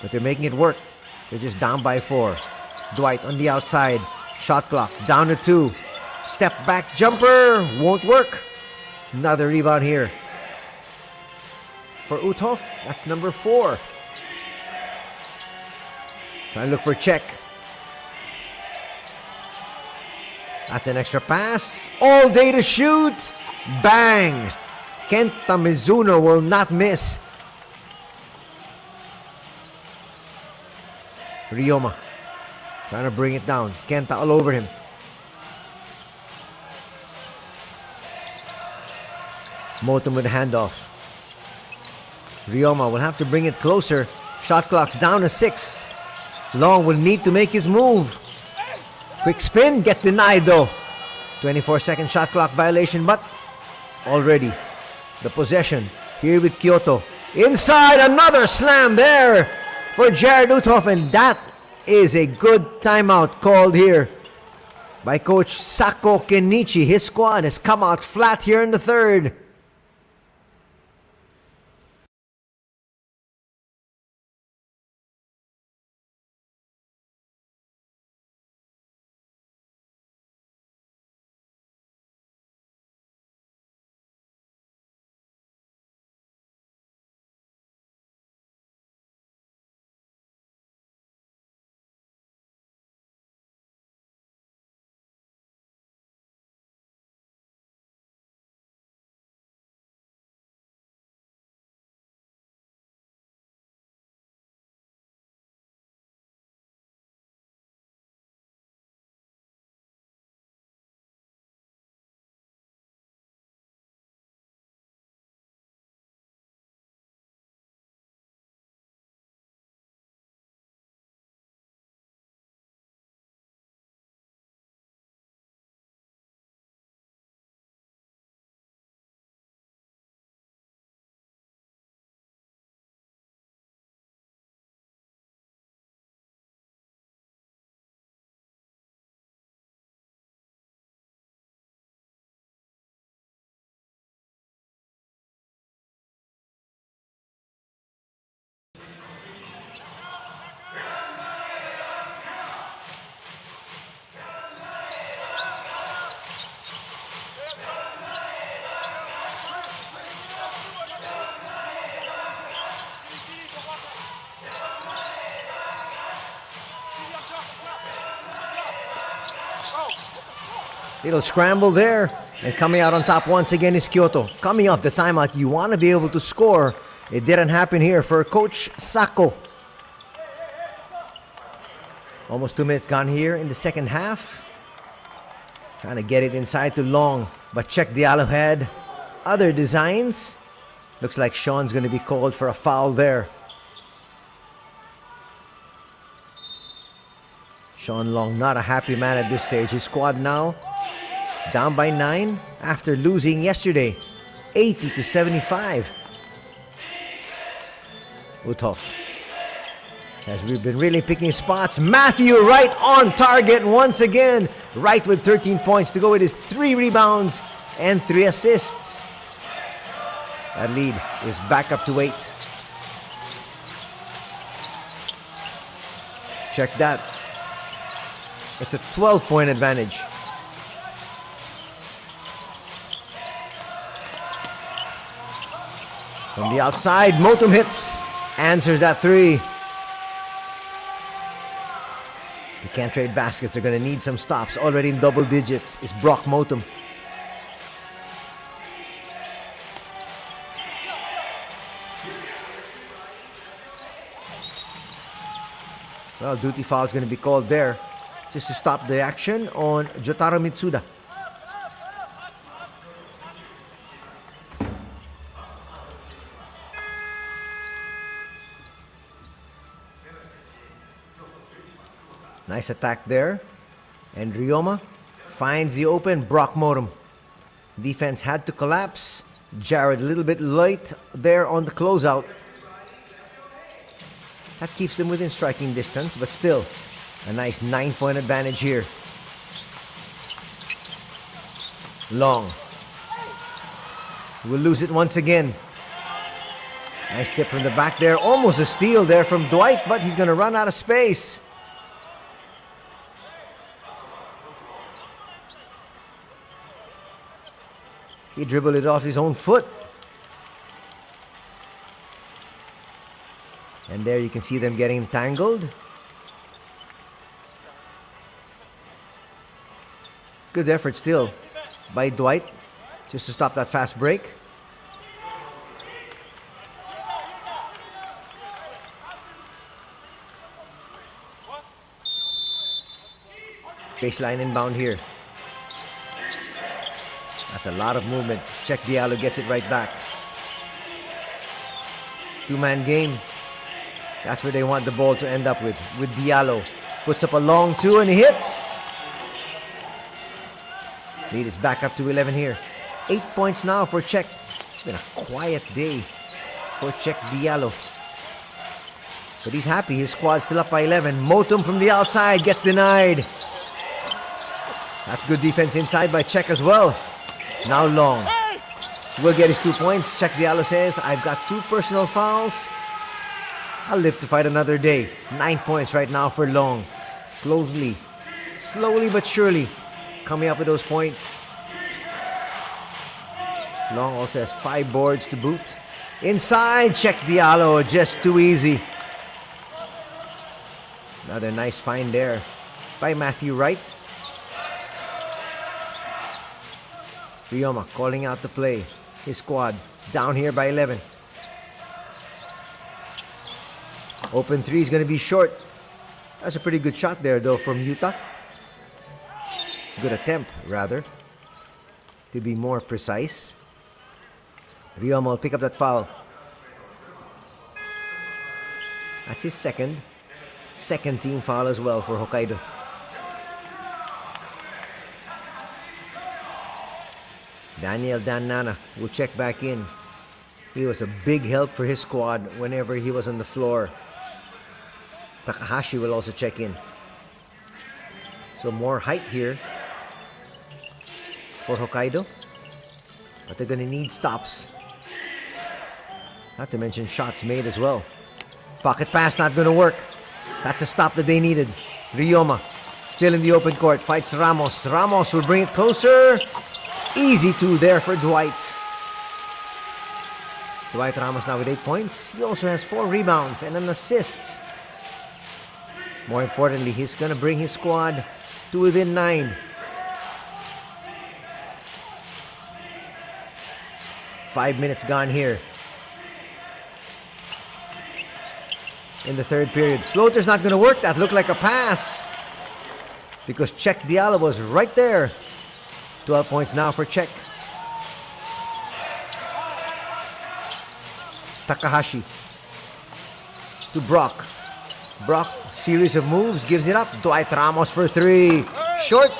But they're making it work. They're just down by 4. Dwight on the outside. Shot clock down to 2. Step back jumper. Won't work. Another rebound here for Uthoff. That's number 4. Trying to look for a check. That's an extra pass. All day to shoot. Bang. Kenta Mizuno will not miss. Ryoma trying to bring it down. Kenta all over him. Motum with a handoff. Ryoma will have to bring it closer. Shot clock's down to 6. Long will need to make his move. Quick spin, gets denied though. 24-second shot clock violation, but already the possession here with Kyoto. Inside, another slam there for Jared Uthoff, and that is a good timeout called here by Coach Sako Kenichi. His squad has come out flat here in the third. Little scramble there. And coming out on top once again is Kyoto. Coming off the timeout, you want to be able to score. It didn't happen here for Coach Sako. Almost 2 minutes gone here in the second half. Trying to get it inside to Long. But check the Alohad. Other designs. Looks like Sean's going to be called for a foul there. Sean Long not a happy man at this stage. His squad now down by 9 after losing yesterday, 80-75. Uthoff as we've been really picking spots. Matthew right on target once again. Right with 13 points to go with his 3 rebounds and 3 assists. That lead is back up to 8. Check that. It's a 12-point advantage. From the outside, Motum hits. Answers that 3. They can't trade baskets. They're going to need some stops. Already in double digits is Brock Motum. Well, duty foul is going to be called there, just to stop the action on Jotaro Mitsuda. Nice attack there. And Ryoma finds the open Brock Motum. Defense had to collapse. Jared a little bit late there on the closeout. That keeps them within striking distance, but still a nice 9-point advantage here. Long. will lose it once again. Nice tip from the back there. Almost a steal there from Dwight, but he's going to run out of space. He dribbled it off his own foot. And there you can see them getting entangled. Good effort still by Dwight just to stop that fast break. Baseline inbound here. That's a lot of movement. Check Diallo gets it right back. Two-man game. That's where they want the ball to end up with Diallo. Puts up a long two and he hits. Lead is back up to 11 here. 8 points now for Czech. It's been a quiet day for Czech Diallo. But he's happy. His squad's still up by 11. Motum from the outside gets denied. That's good defense inside by Czech as well. Now Long will get his 2 points. Czech Diallo says, I've got 2 personal fouls. I'll live to fight another day. 9 points right now for Long. Slowly but surely coming up with those points. Long also has 5 boards to boot. Inside, Czech Diallo, just too easy. Another nice find there by Matthew Wright. Rioma calling out the play. His squad down here by 11. Open 3 is going to be short. That's a pretty good shot there though from Utah. Good attempt rather, to be more precise. Rioma will pick up that foul. That's his second team foul as well for Hokkaido. Daniel Danana will check back in. He was a big help for his squad whenever he was on the floor. Takahashi will also check in. So more height here for Hokkaido. But they're going to need stops. Not to mention shots made as well. Pocket pass not going to work. That's a stop that they needed. Rioma still in the open court. Fights Ramos. Ramos will bring it closer. Easy 2 there for Dwight. Dwight Ramos now with 8 points. He also has 4 rebounds and an assist. More importantly, he's going to bring his squad to within 9. Five minutes gone here in the third period. Floater's not going to work. That looked like a pass because Czech Diallo was right there. 12 points now for Czech. Takahashi to Brock. Brock, series of moves, gives it up. Dwight Ramos for 3. Short.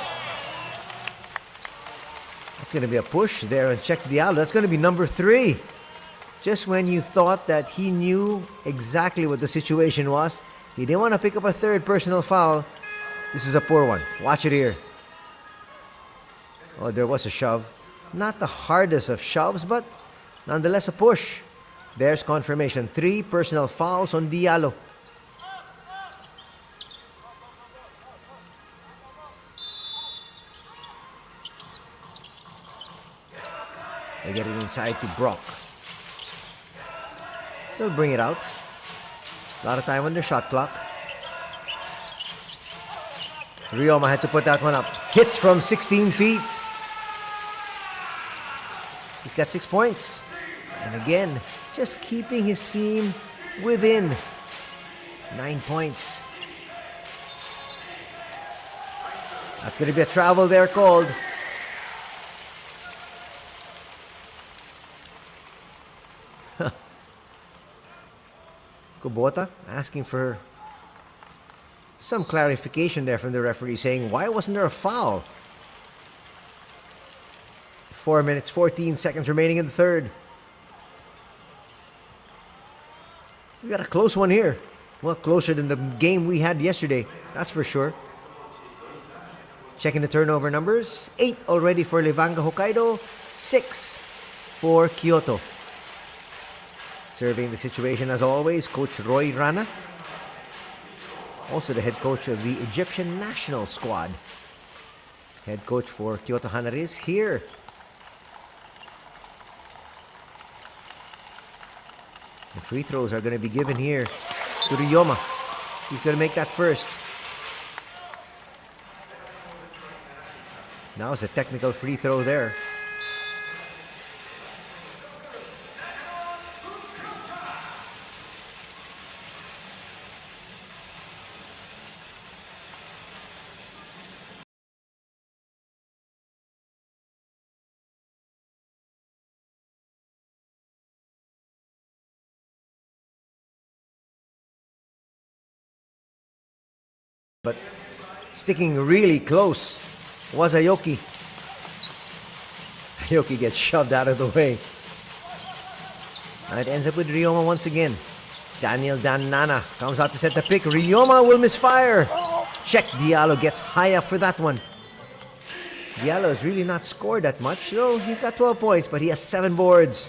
That's going to be a push there on Czech Diallo. That's going to be number 3. Just when you thought that he knew exactly what the situation was, he didn't want to pick up a 3rd personal foul. This is a poor one. Watch it here. Oh, there was a shove. Not the hardest of shoves, but nonetheless a push. There's confirmation. 3 personal fouls on Diallo. They get it inside to Brock. They'll bring it out. A lot of time on the shot clock. Rioma had to put that one up. Hits from 16 feet. He's got 6 points. And again, just keeping his team within 9 points. That's going to be a travel there called. Kubota asking for some clarification there from the referee, saying, why wasn't there a foul? 4 minutes, 14 seconds remaining in the third. We got a close one here. Well, closer than the game we had yesterday, that's for sure. Checking the turnover numbers. 8 already for Levanga Hokkaido. 6 for Kyoto. Serving the situation as always, Coach Roy Rana. Also the head coach of the Egyptian national squad. Head coach for Kyoto HANNARYZ here. The free throws are going to be given here to Ryoma. He's going to make that first. Now it's a technical free throw there. But sticking really close was Aoki. Aoki gets shoved out of the way. And it ends up with Ryoma once again. Daniel Danana comes out to set the pick. Ryoma will misfire. Check Diallo gets high up for that one. Diallo has really not scored that much, though he's got 12 points, but he has 7 boards.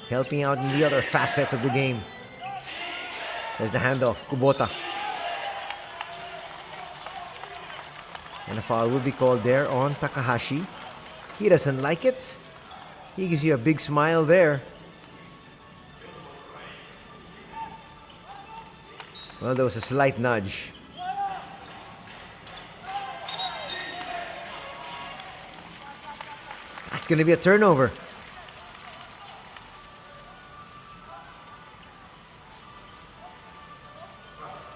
Helping out in the other facets of the game. There's the handoff, Kubota. And a foul will be called there on Takahashi. He doesn't like it. He gives you a big smile there. Well, there was a slight nudge. That's going to be a turnover.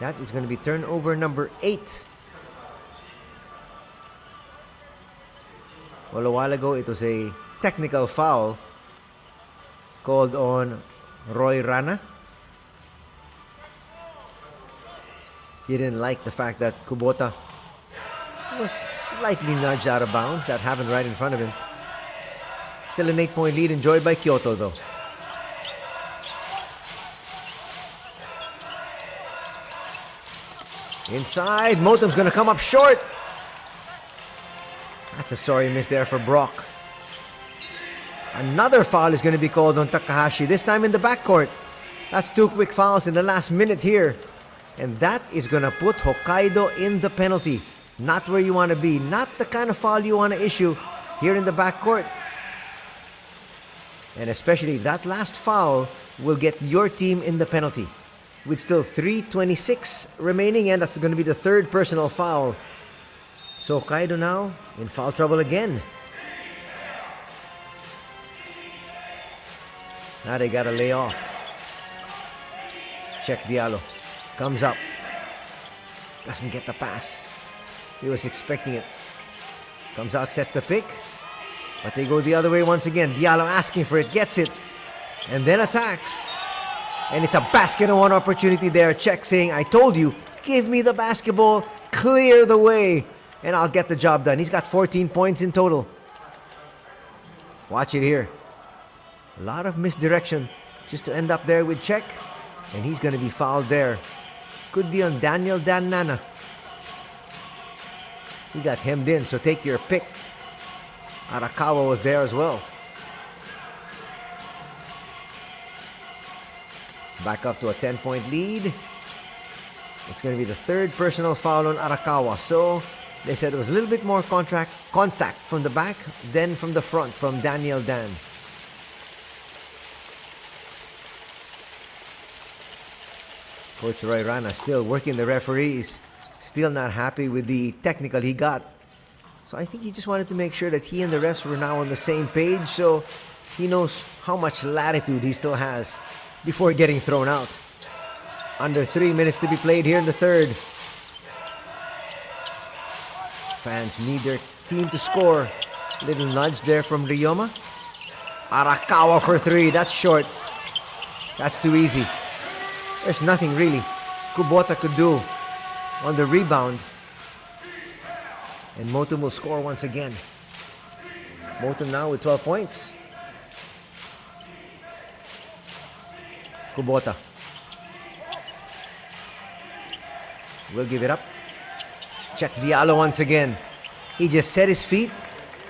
That is going to be turnover number 8. Well, a while ago, it was a technical foul called on Roy Rana. He didn't like the fact that Kubota was slightly nudged out of bounds. That happened right in front of him. Still an 8-point lead enjoyed by Kyoto, though. Inside, Motum's going to come up short. That's a sorry miss there for Brock. Another foul is going to be called on Takahashi, this time in the backcourt. That's 2 quick fouls in the last minute here. And that is going to put Hokkaido in the penalty. Not where you want to be. Not the kind of foul you want to issue here in the backcourt. And especially that last foul will get your team in the penalty. With still 3:26 remaining, and that's going to be the 3rd personal foul. So Hokkaido now in foul trouble again. Now they got to lay off. Check Diallo. Comes up. Doesn't get the pass. He was expecting it. Comes out, sets the pick. But they go the other way once again. Diallo asking for it, gets it. And then attacks. And it's a basket and one opportunity there. Check saying, I told you, give me the basketball, clear the way, and I'll get the job done. He's got 14 points in total. Watch it here. A lot of misdirection just to end up there with Check. And he's going to be fouled there. Could be on Daniel Danana. He got hemmed in, so take your pick. Arakawa was there as well. Back up to a 10-point lead. It's going to be the 3rd personal foul on Arakawa. So they said there was a little bit more contact from the back than from the front from Daniel Dan. Coach Roy Rana still working the referees. Still not happy with the technical he got. So I think he just wanted to make sure that he and the refs were now on the same page, so he knows how much latitude he still has before getting thrown out. Under 3 minutes to be played here in the 3rd. Fans need their team to score. Little nudge there from Ryoma. Arakawa for 3. That's short. That's too easy. There's nothing really Kubota could do on the rebound. And Motum will score once again. Motum now with 12 points. Kubota will give it up. Check Diallo once again. He just set his feet,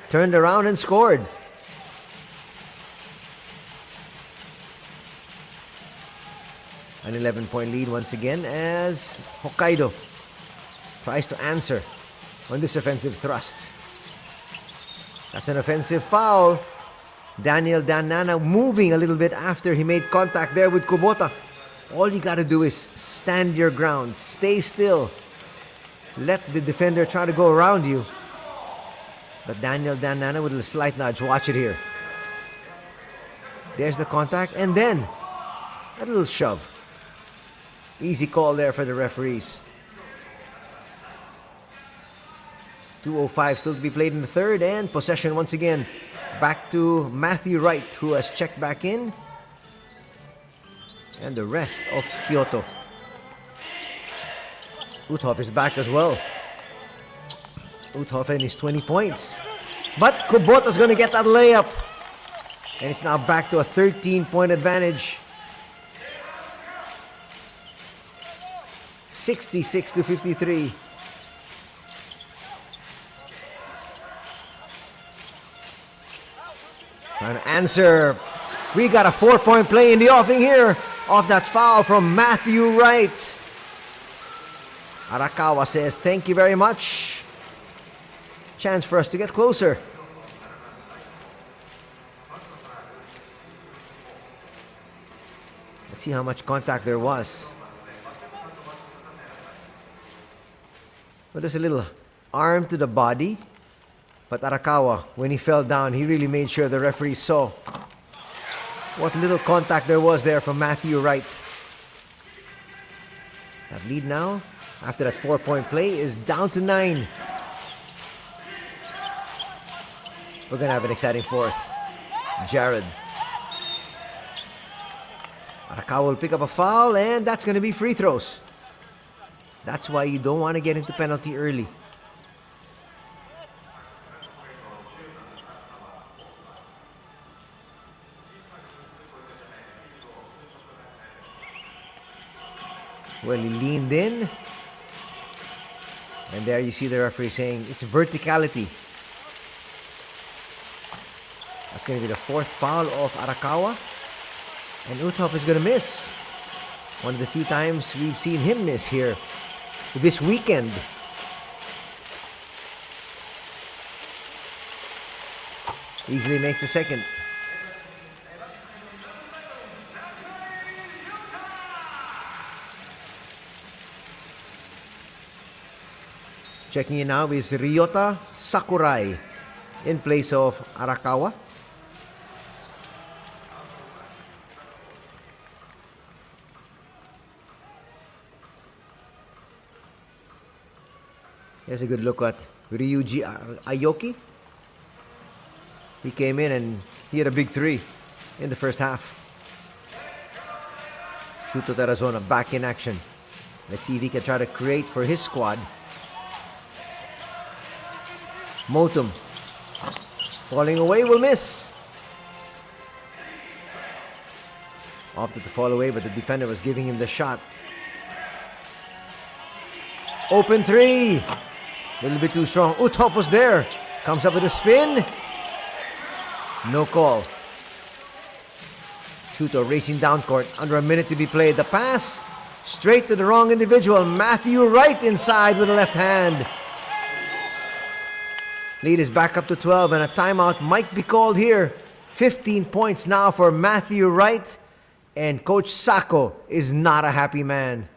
turned around and scored. An 11-point lead once again as Hokkaido tries to answer on this offensive thrust. That's an offensive foul. Daniel Danana moving a little bit after he made contact there with Kubota. All you gotta do is stand your ground, stay still. Let the defender try to go around you. But Daniel Danana with a slight nudge. Watch it here. There's the contact and then a little shove. Easy call there for the referees. 2:05 still to be played in the third, and possession once again back to Matthew Wright, who has checked back in, and the rest of KYOTO. Uthoff is back as well. Uthoff and his 20 points. But Kubota's going to get that layup. And it's now back to a 13-point advantage. 66-53. Trying to answer. We got a 4-point play in the offing here off that foul from Matthew Wright. Arakawa says, thank you very much. Chance for us to get closer. Let's see how much contact there was. Well, there's a little arm to the body. But Arakawa, when he fell down, he really made sure the referee saw what little contact there was there from Matthew Wright. That lead now, after that 4-point play, is down to 9. We're going to have an exciting fourth. Jared. Arakawa will pick up a foul, and that's going to be free throws. That's why you don't want to get into penalty early. Well, he leaned in. And there you see the referee saying it's verticality. That's going to be the 4th foul of Arakawa. And Uthoff is going to miss. One of the few times we've seen him miss here this weekend. Easily makes the second. Checking in now is Ryota Sakurai in place of Arakawa. Here's a good look at Ryuji Aoki. He came in and he had a big 3 in the first half. Shuto Tarazona back in action. Let's see if he can try to create for his squad. Motum falling away, will miss. Opted to fall away, but the defender was giving him the shot. Open 3. A little bit too strong. Uthoff was there. Comes up with a spin. No call. Shuto racing down court. Under a minute to be played. The pass straight to the wrong individual. Matthew Wright inside with the left hand. Lead is back up to 12 and a timeout might be called here. 15 points now for Matthew Wright. And Coach Sako is not a happy man.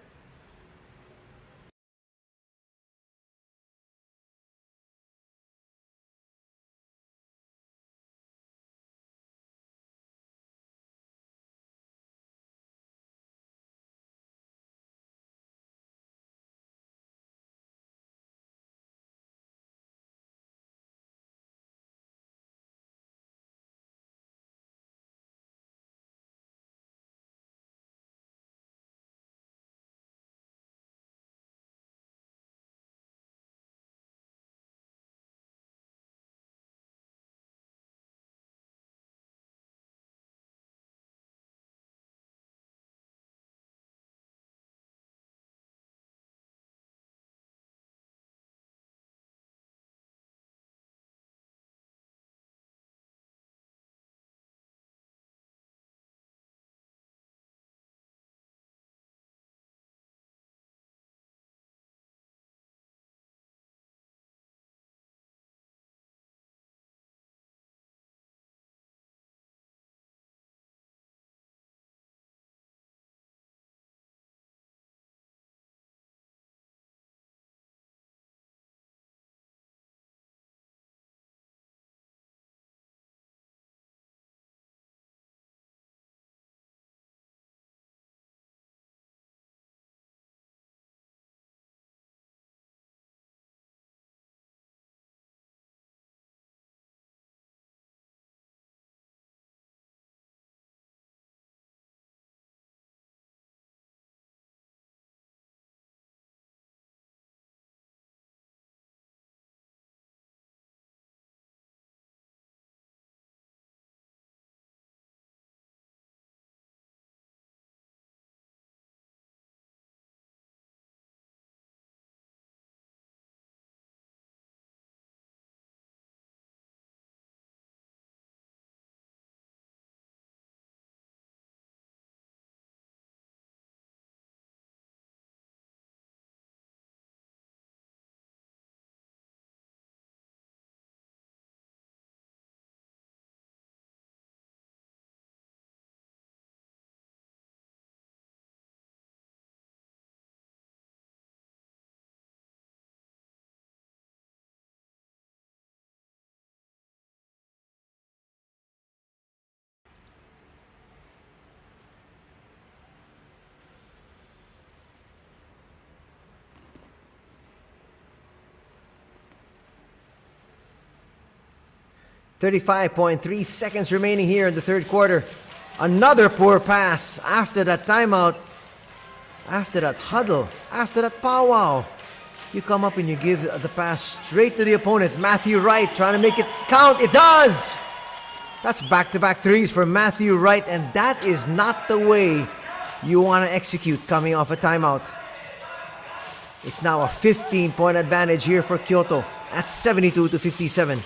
35.3 seconds remaining here in the third quarter. Another poor pass after that timeout, after that huddle, after that powwow. You come up and you give the pass straight to the opponent. Matthew Wright trying to make it count. It does! That's back-to-back threes for Matthew Wright, and that is not the way you want to execute coming off a timeout. It's now a 15-point advantage here for Kyoto at 72-57.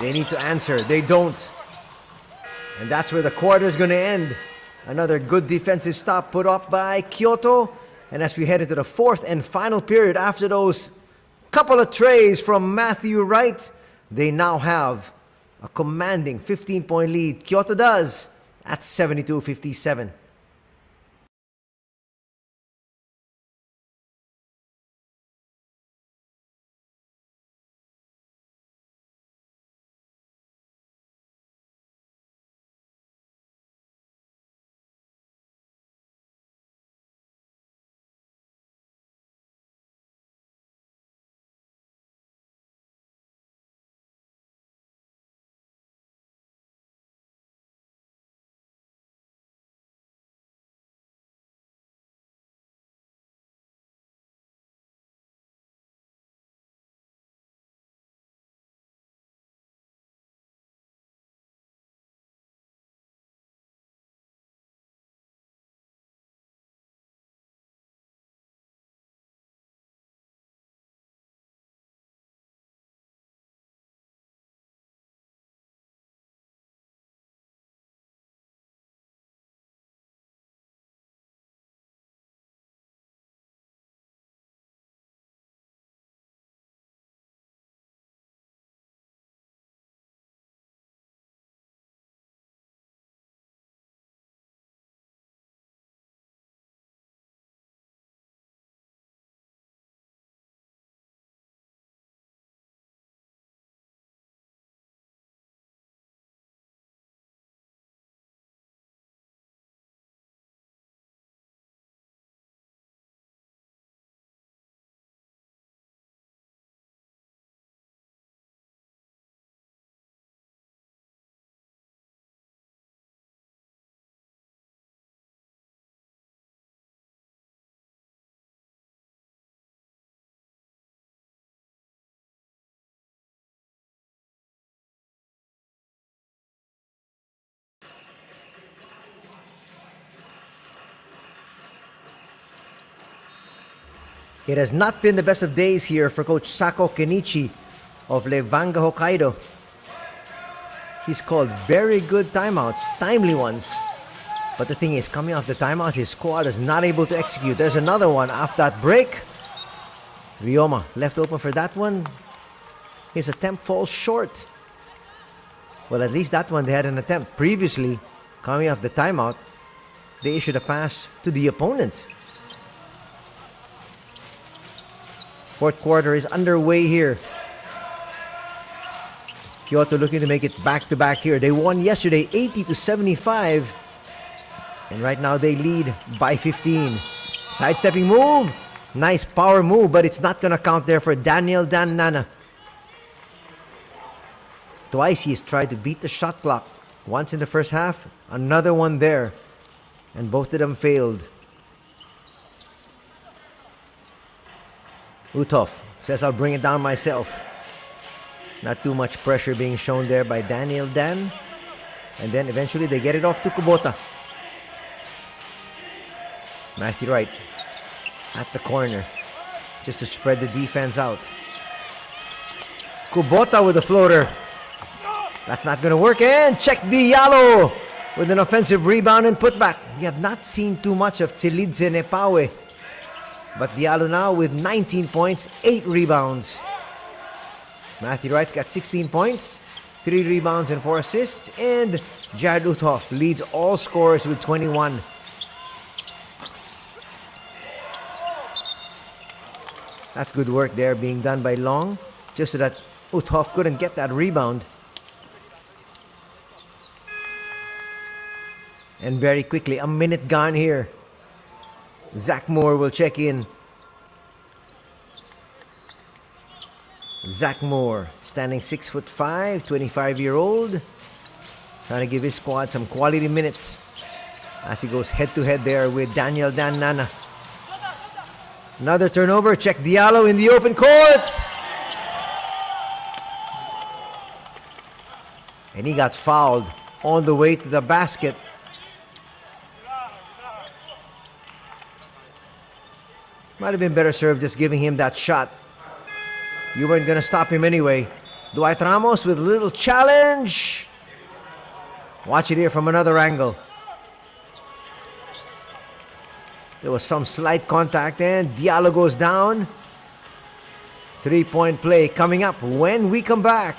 They need to answer. They don't. And that's where the quarter is going to end. Another good defensive stop put up by Kyoto. And as we head into the fourth and final period, after those couple of trays from Matthew Wright, they now have a commanding 15-point lead. Kyoto does at 72-57. It has not been the best of days here for Coach Sako Kenichi of Levanga Hokkaido. He's called very good timeouts, timely ones. But the thing is, coming off the timeout, his squad is not able to execute. There's another one after that break. Ryoma left open for that one. His attempt falls short. Well, at least that one they had an attempt. Previously, coming off the timeout, they issued a pass to the opponent. Fourth quarter is underway here. Kyoto looking to make it back-to-back here. They won yesterday 80-75. And right now they lead by 15. Sidestepping move. Nice power move, but it's not going to count there for Daniel Dan Nana. Twice he's tried to beat the shot clock. Once in the first half, another one there. And both of them failed. Uthoff says, I'll bring it down myself. Not too much pressure being shown there by Daniel Dan. And then eventually they get it off to Kubota. Matthew Wright at the corner just to spread the defense out. Kubota with a floater. That's not going to work. And check Diallo with an offensive rebound and putback. We have not seen too much of Tsilidze Nepawe. But Diallo now with 19 points, 8 rebounds. Matthew Wright's got 16 points, 3 rebounds and 4 assists. And Jared Uthoff leads all scorers with 21. That's good work there being done by Long, just so that Uthoff couldn't get that rebound. And very quickly, a minute gone here. Zach Moore will check in. Zach Moore, standing 6'5", 25-year-old. Trying to give his squad some quality minutes as he goes head-to-head there with Daniel Dan Nana. Another turnover. Check Diallo in the open court. And he got fouled on the way to the basket. Might have been better served just giving him that shot. You weren't going to stop him anyway. Dwight Ramos with a little challenge. Watch it here from another angle. There was some slight contact and Diallo goes down. 3-point play coming up when we come back.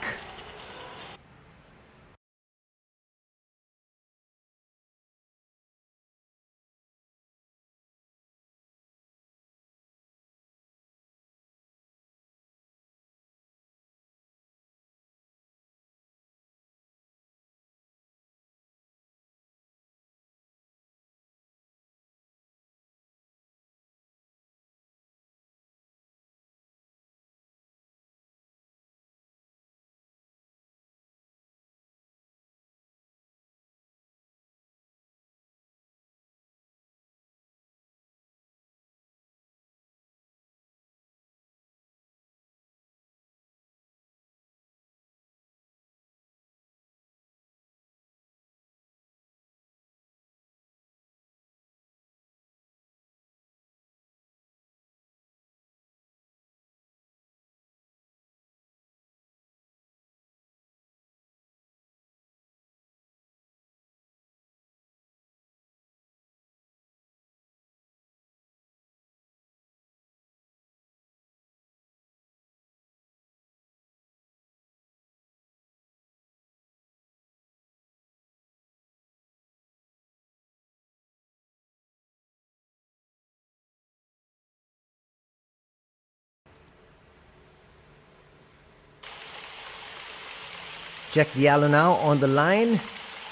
Check Diallo now on the line,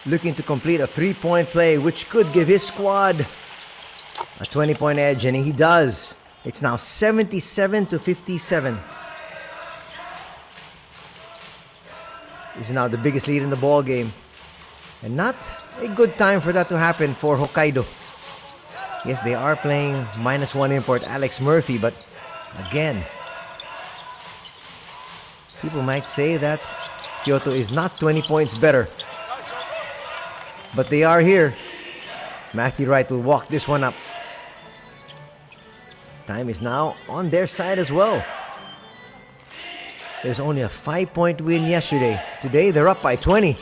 looking to complete a 3-point play, which could give his squad a 20-point edge, and he does. It's now 77-57. This is now the biggest lead in the ball game, and not a good time for that to happen for Hokkaido. Yes, they are playing -1 import Alex Murphy, but again, people might say that Kyoto is not 20 points better. But they are here. Matthew Wright will walk this one up. Time is now on their side as well. There's only a 5-point win yesterday. Today they're up by 20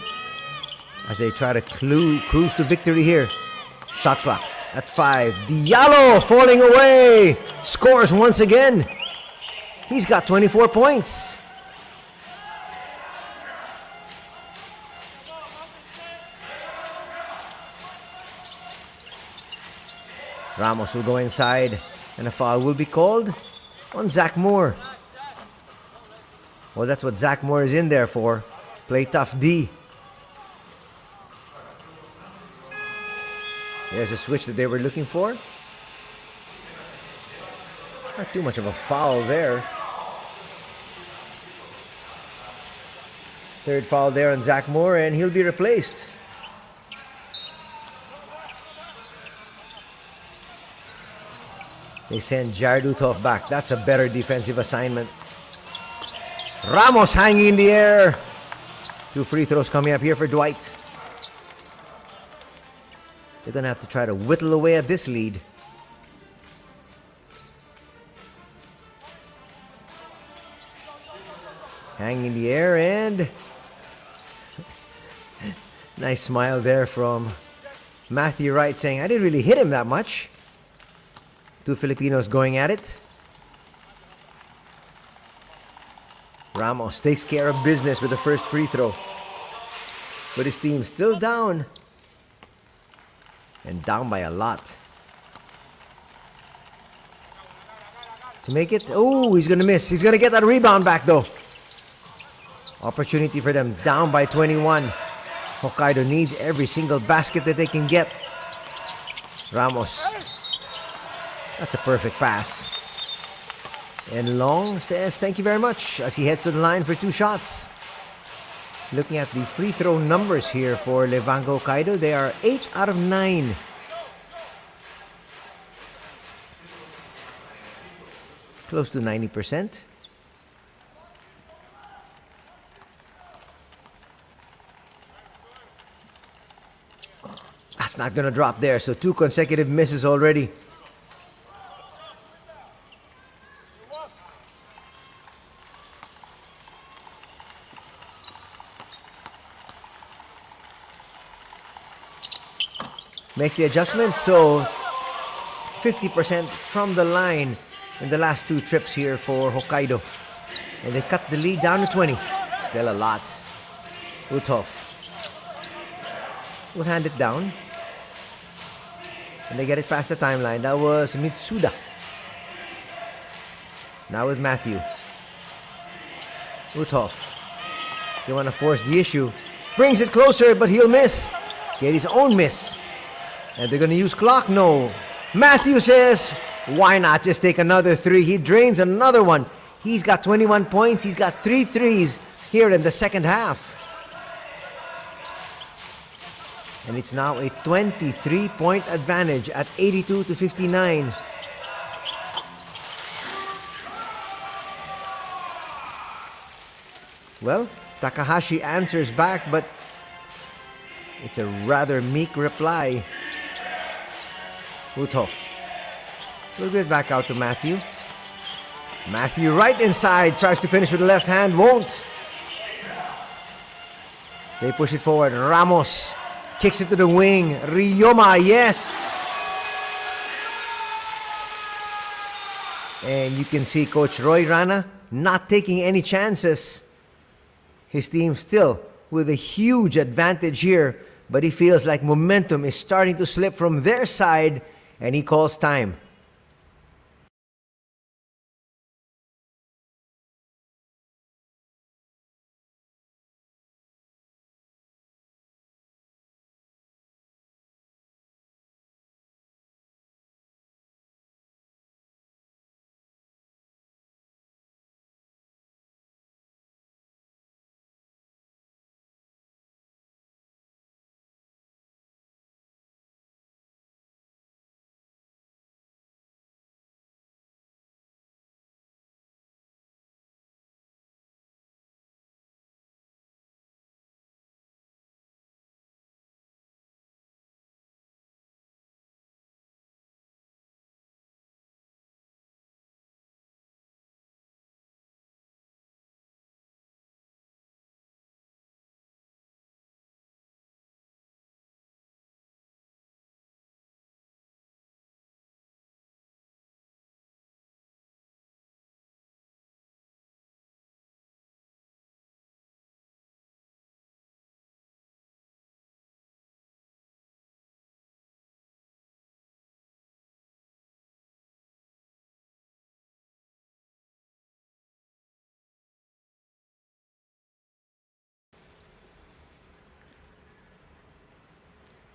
as they try to cruise to victory here. Shot clock at 5. Diallo falling away. Scores once again. He's got 24 points. Ramos will go inside, and a foul will be called on Zach Moore. Well, that's what Zach Moore is in there for. Play tough D. There's a switch that they were looking for. Not too much of a foul there. Third foul there on Zach Moore, and he'll be replaced. They send Jared Uthoff back. That's a better defensive assignment. Ramos hanging in the air. 2 free throws coming up here for Dwight. They're going to have to try to whittle away at this lead. Hanging in the air, and nice smile there from Matthew Wright saying, I didn't really hit him that much. 2 Filipinos going at it. Ramos takes care of business with the first free throw. But his team still down. And down by a lot. To make it, oh, he's going to miss. He's going to get that rebound back though. Opportunity for them, down by 21. Hokkaido needs every single basket that they can get. Ramos That's a perfect pass. And Long says thank you very much as he heads to the line for 2 shots. Looking at the free throw numbers here for LEVANGA HOKKAIDO, they are 8 out of 9. Close to 90%. That's not going to drop there, so 2 consecutive misses already. Makes the adjustment, so 50% from the line in the last 2 trips here for Hokkaido. And they cut the lead down to 20. Still a lot. Uthoff will hand it down. And they get it past the timeline. That was Mitsuda. Now with Matthew. Uthoff. They want to force the issue. Brings it closer, but he'll miss. Get his own miss. And they're going to use clock? No. Matthew says, why not just take another 3? He drains another one. He's got 21 points. He's got 3 threes here in the second half. And it's now a 23-point advantage at 82-59. Well, Takahashi answers back, but it's a rather meek reply. Uthoff. We'll get back out to Matthew. Matthew right inside. Tries to finish with the left hand. Won't. They push it forward. Ramos kicks it to the wing. Ryoma, yes! And you can see Coach Roy Rana not taking any chances. His team still with a huge advantage here, but he feels like momentum is starting to slip from their side, and he calls time.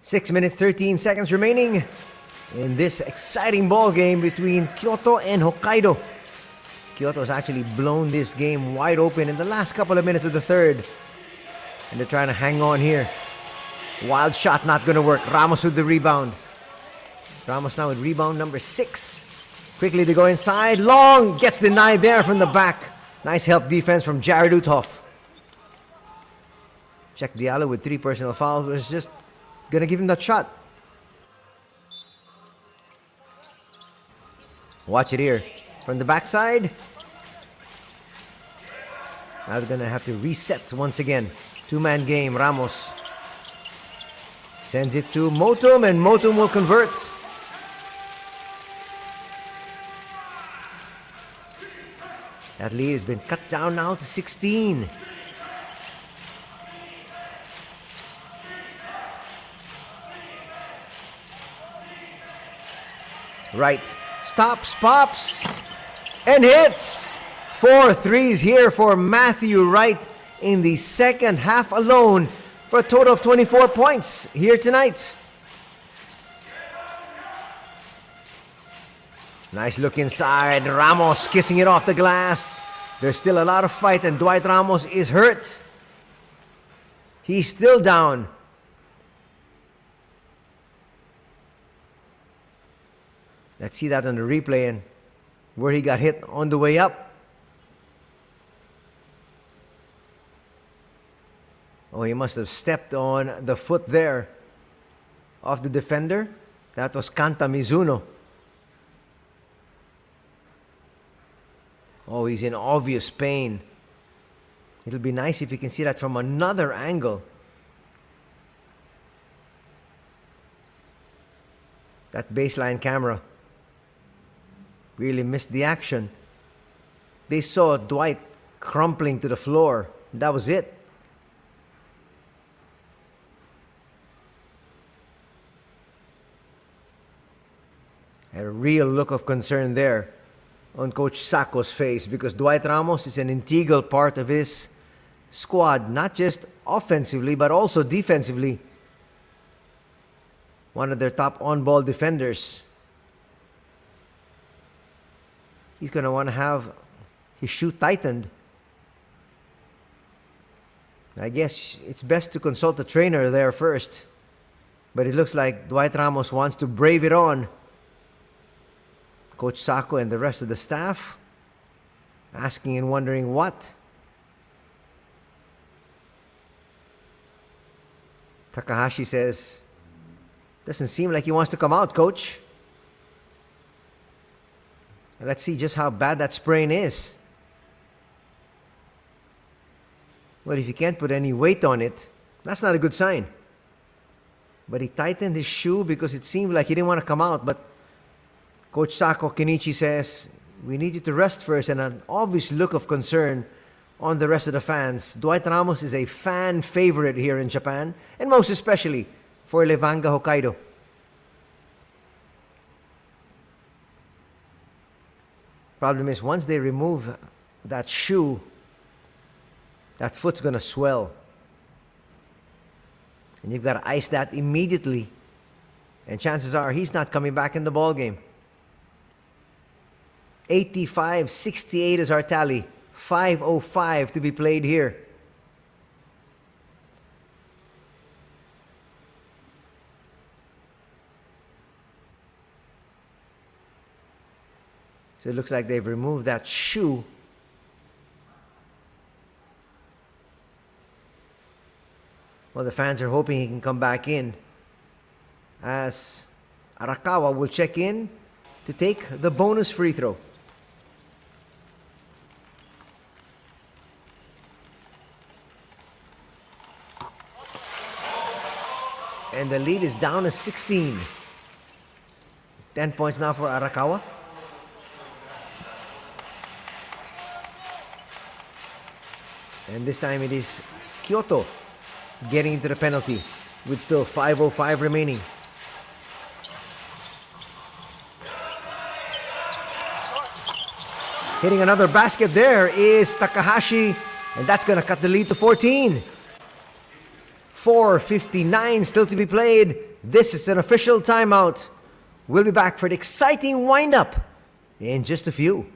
Six minutes, 13 seconds remaining in this exciting ball game between Kyoto and Hokkaido. Kyoto has actually blown this game wide open in the last couple of minutes of the third. And they're trying to hang on here. Wild shot not going to work. Ramos with the rebound. Ramos now with rebound number 6. Quickly to go inside. Long gets denied there from the back. Nice help defense from Jared Uthoff. Check Diallo with 3 personal fouls. Was just gonna give him that shot. Watch it here. From the backside. Now they're gonna have to reset once again. 2-man game. Ramos sends it to Motum, and Motum will convert. That lead has been cut down now to 16. Right. Stops, pops, and hits. 4 threes here for Matthew Wright in the second half alone for a total of 24 points here tonight. Nice look inside. Ramos kissing it off the glass. There's still a lot of fight, and Dwight Ramos is hurt. He's still down. Let's see that on the replay and where he got hit on the way up. Oh, he must have stepped on the foot there of the defender. That was Kanta Mizuno. Oh, he's in obvious pain. It'll be nice if you can see that from another angle. That baseline camera really missed the action. They saw Dwight crumpling to the floor. That was it. A real look of concern there on Coach Sacco's face, because Dwight Ramos is an integral part of his squad, not just offensively but also defensively. One of their top on-ball defenders. He's going to want to have his shoe tightened. I guess it's best to consult the trainer there first. But it looks like Dwight Ramos wants to brave it on. Coach Sacco and the rest of the staff asking and wondering what. Takahashi says, doesn't seem like he wants to come out, coach. Let's see just how bad that sprain is. Well, if you can't put any weight on it, that's not a good sign. But he tightened his shoe because it seemed like he didn't want to come out. But Coach Sacco Kenichi says, we need you to rest first, and an obvious look of concern on the rest of the fans. Dwight Ramos is a fan favorite here in Japan, and most especially for Levanga Hokkaido. Problem is, once they remove that shoe, that foot's going to swell. And you've got to ice that immediately. And chances are he's not coming back in the ball game. 85-68 is our tally. 5:05 to be played here. So it looks like they've removed that shoe. Well, the fans are hoping he can come back in, as Arakawa will check in to take the bonus free throw. And the lead is down to 16. 10 points now for Arakawa. And this time it is KYOTO getting into the penalty with still 5:05 remaining. Hitting another basket there is Takahashi, and that's going to cut the lead to 14. 4:59 still to be played. This is an official timeout. We'll be back for the exciting wind-up in just a few.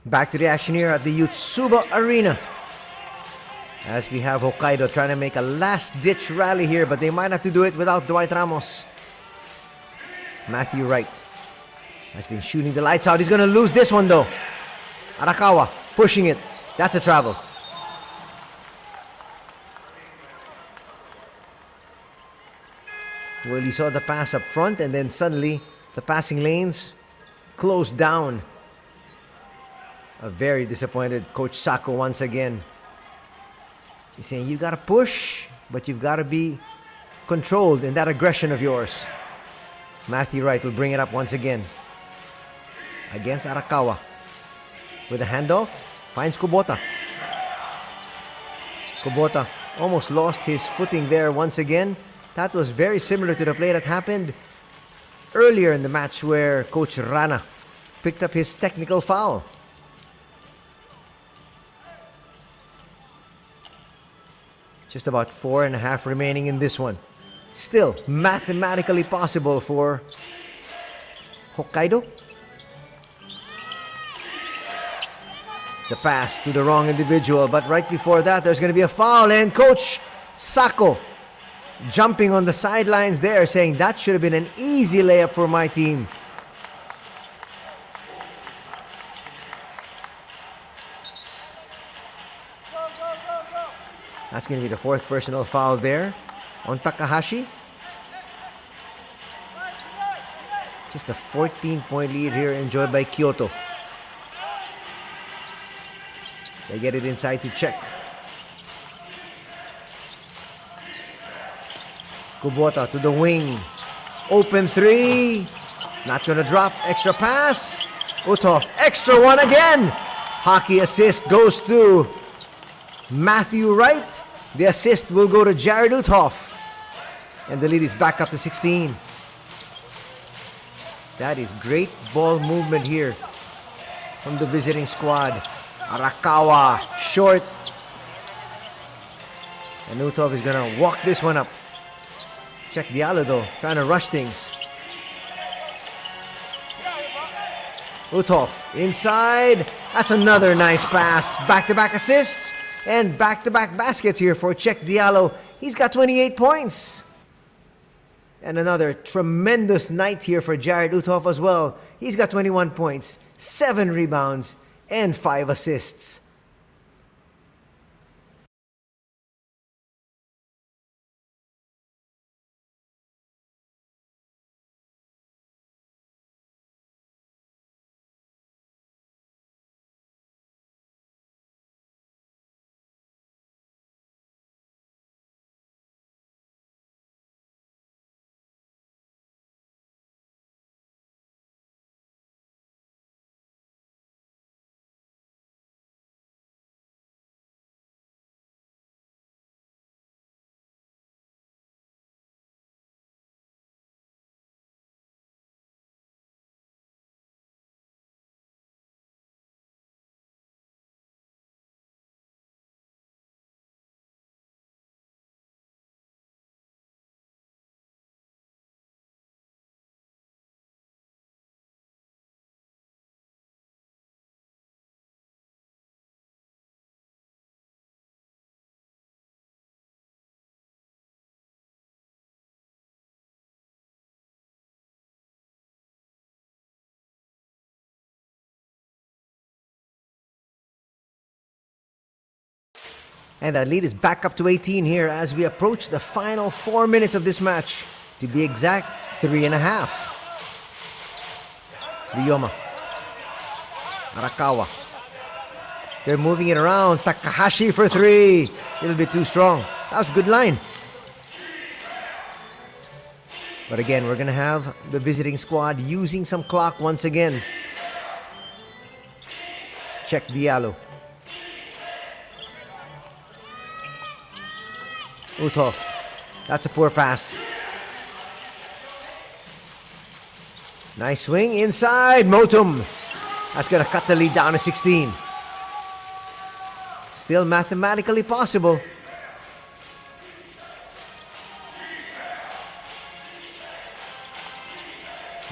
Back to the action here at the Yotsuba Arena. As we have Hokkaido trying to make a last-ditch rally here, but they might have to do it without Dwight Ramos. Matthew Wright has been shooting the lights out. He's going to lose this one though. Arakawa pushing it. That's a travel. Well, he saw the pass up front and then suddenly the passing lanes closed down. A very disappointed Coach Sako once again. He's saying you got to push, but you've got to be controlled in that aggression of yours. Matthew Wright will bring it up once again against Arakawa. With a handoff, finds Kubota. Kubota almost lost his footing there once again. That was very similar to the play that happened earlier in the match where Coach Rana picked up his technical foul. Just about 4.5 remaining in this one. Still mathematically possible for Hokkaido. The pass to the wrong individual, but right before that there's going to be a foul, and Coach Sako jumping on the sidelines there saying that should have been an easy layup for my team. That's going to be the 4th personal foul there on Takahashi. Just a 14-point lead here enjoyed by Kyoto. They get it inside to check. Kubota to the wing. Open 3. Not going to drop. Extra pass. Uthoff. Extra one again. Hockey assist goes to Matthew Wright. The assist will go to Jared Uthoff. And the lead is back up to 16. That is great ball movement here from the visiting squad. Arakawa, short. And Uthoff is going to walk this one up. Check Diallo though, trying to rush things. Uthoff, inside. That's another nice pass. Back-to-back assists and back-to-back baskets here for Check Diallo. He's got 28 points. And another tremendous night here for Jared Uthoff as well. He's got 21 points, 7 rebounds, and 5 assists. And that lead is back up to 18 here as we approach the final 4 minutes of this match. To be exact, 3.5. Ryoma. Arakawa. They're moving it around. Takahashi for 3. A little bit too strong. That was a good line. But again, we're going to have the visiting squad using some clock once again. Check Diallo. Uthoff. That's a poor pass. Nice swing inside. Motum. That's going to cut the lead down to 16. Still mathematically possible.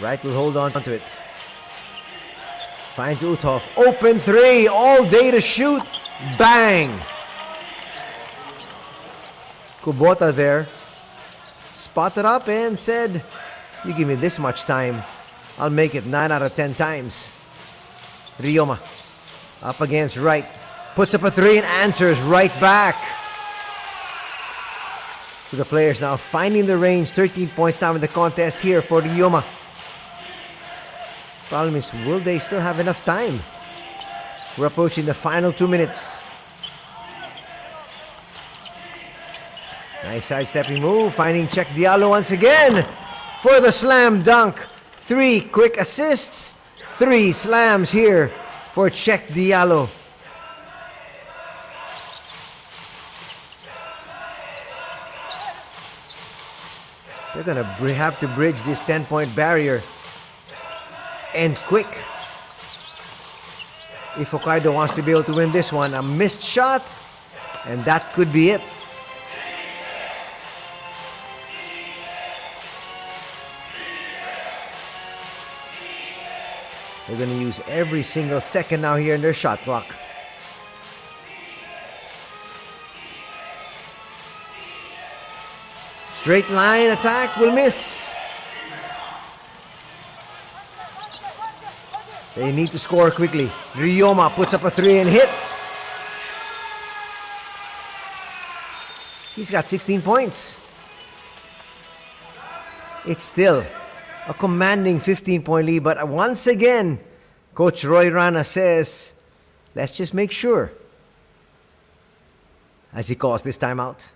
Wright will hold on to it. Finds Uthoff. Open three. All day to shoot. Bang! Kubota there. Spotted up and said, you give me this much time, I'll make it 9 out of 10 times. Ryoma. Up against right. Puts up a three and answers right back. So the players now finding the range. 13 points now in the contest here for Ryoma. Problem is, will they still have enough time? We're approaching the final 2 minutes. Nice sidestepping move. Finding Check Diallo once again for the slam dunk. 3 quick assists. 3 slams here for Check Diallo. They're going to have to bridge this 10-point barrier. And quick. If Hokkaido wants to be able to win this one, a missed shot, and that could be it. They're going to use every single second now here in their shot clock. Straight line attack will miss. They need to score quickly. Ryoma puts up a three and hits. He's got 16 points. It's still a commanding 15-point lead, but once again, Coach Roy Rana says, let's just make sure, as he calls this timeout.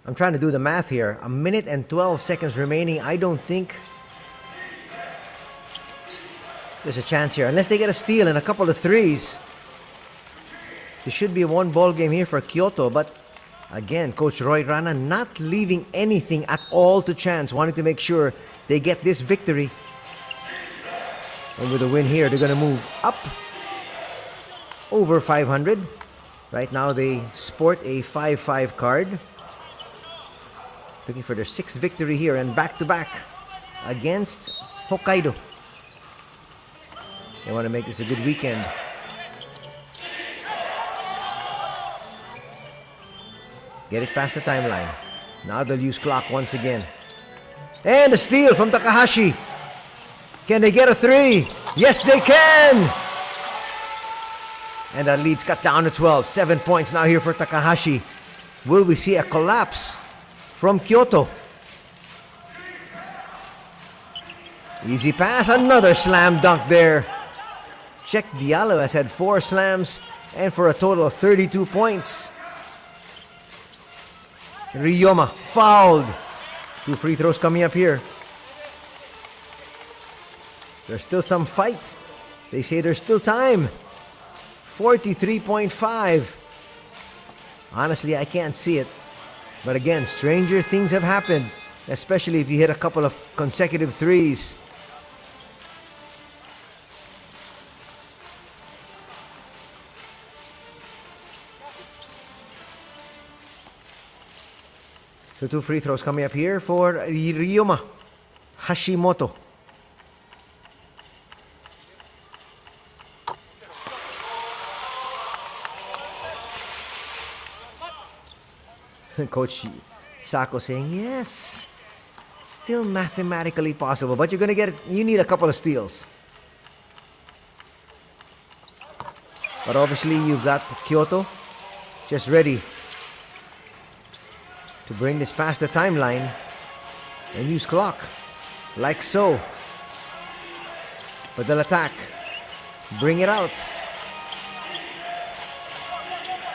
I'm trying to do the math here. 1 minute and 12 seconds remaining. I don't think there's a chance here. Unless they get a steal and a couple of threes. This should be a one-ball game here for Kyoto. But again, Coach Roy Rana not leaving anything at all to chance. Wanting to make sure they get this victory. And with a win here, they're going to move up over 500. Right now, they sport a 5-5 card. Looking for their 6th victory here and back-to-back against Hokkaido. They want to make this a good weekend. Get it past the timeline. Now they'll use clock once again. And a steal from Takahashi. Can they get a three? Yes, they can! And that lead's cut down to 12. 7 points now here for Takahashi. Will we see a collapse from Kyoto? Easy pass, another slam dunk there. Check Diallo has had 4 slams and for a total of 32 points. Ryoma fouled. 2 free throws coming up here. There's still some fight. They say there's still time. 43.5. Honestly, I can't see it. But again, stranger things have happened, especially if you hit a couple of consecutive threes. So 2 free throws coming up here for Ryoma. Hashimoto. Coach Sako saying, yes, still mathematically possible, but you're gonna get it. You need a couple of steals. But obviously you've got Kyoto just ready to bring this past the timeline and use clock like so. But they'll attack, bring it out.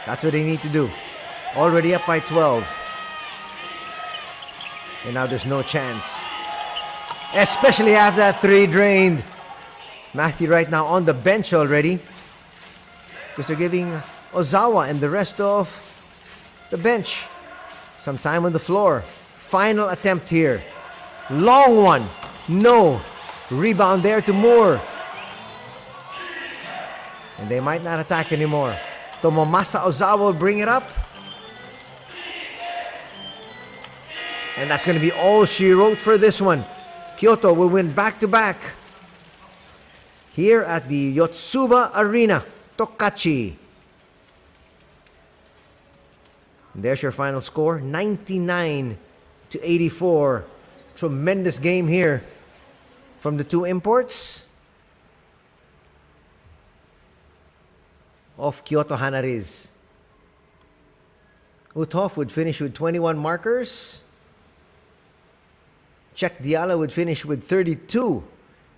That's what they need to do. Already up by 12. And now there's no chance. Especially after that 3 drained. Matthew right now on the bench already. Because they're giving Ozawa and the rest of the bench some time on the floor. Final attempt here. Long one. No. Rebound there to Moore. And they might not attack anymore. Tomomasa Ozawa will bring it up. And that's going to be all she wrote for this one. Kyoto will win back-to-back here at the Yotsuba Arena, Tokachi. There's your final score, 99-84. Tremendous game here from the two imports of Kyoto HANNARYZ. Uthoff would finish with 21 markers. Check Diallo would finish with 32,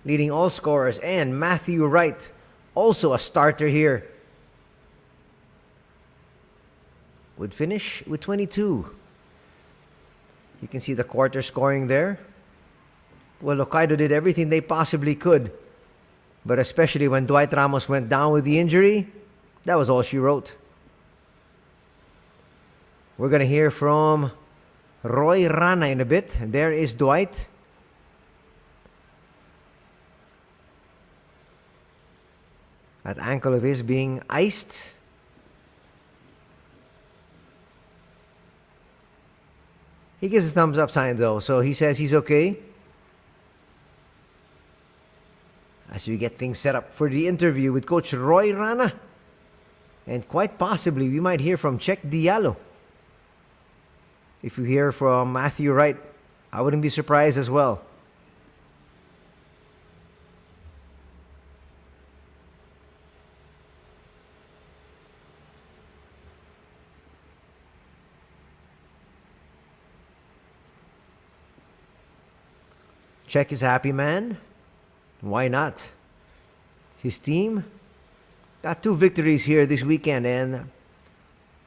leading all scorers. And Matthew Wright, also a starter here, would finish with 22. You can see the quarter scoring there. Well, HOKKAIDO did everything they possibly could. But especially when Dwight Ramos went down with the injury, that was all she wrote. We're going to hear from Roy Rana in a bit. There is Dwight. That ankle of his being iced. He gives a thumbs up sign though, so he says he's okay. As we get things set up for the interview with Coach Roy Rana. And quite possibly we might hear from Check Diallo. If you hear from Matthew Wright, I wouldn't be surprised as well. Check is happy, man. Why not? His team got 2 victories here this weekend, and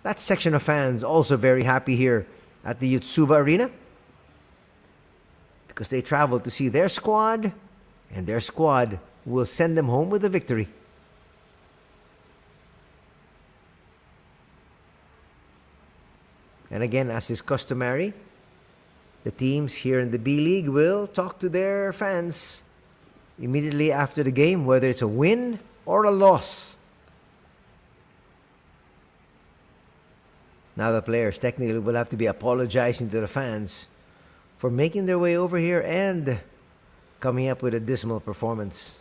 that section of fans also very happy here at the Yotsuba Arena because they traveled to see their squad, and their squad will send them home with a victory. And again, as is customary, the teams here in the B-League will talk to their fans immediately after the game, whether it's a win or a loss. Now the players technically will have to be apologizing to the fans for making their way over here and coming up with a dismal performance.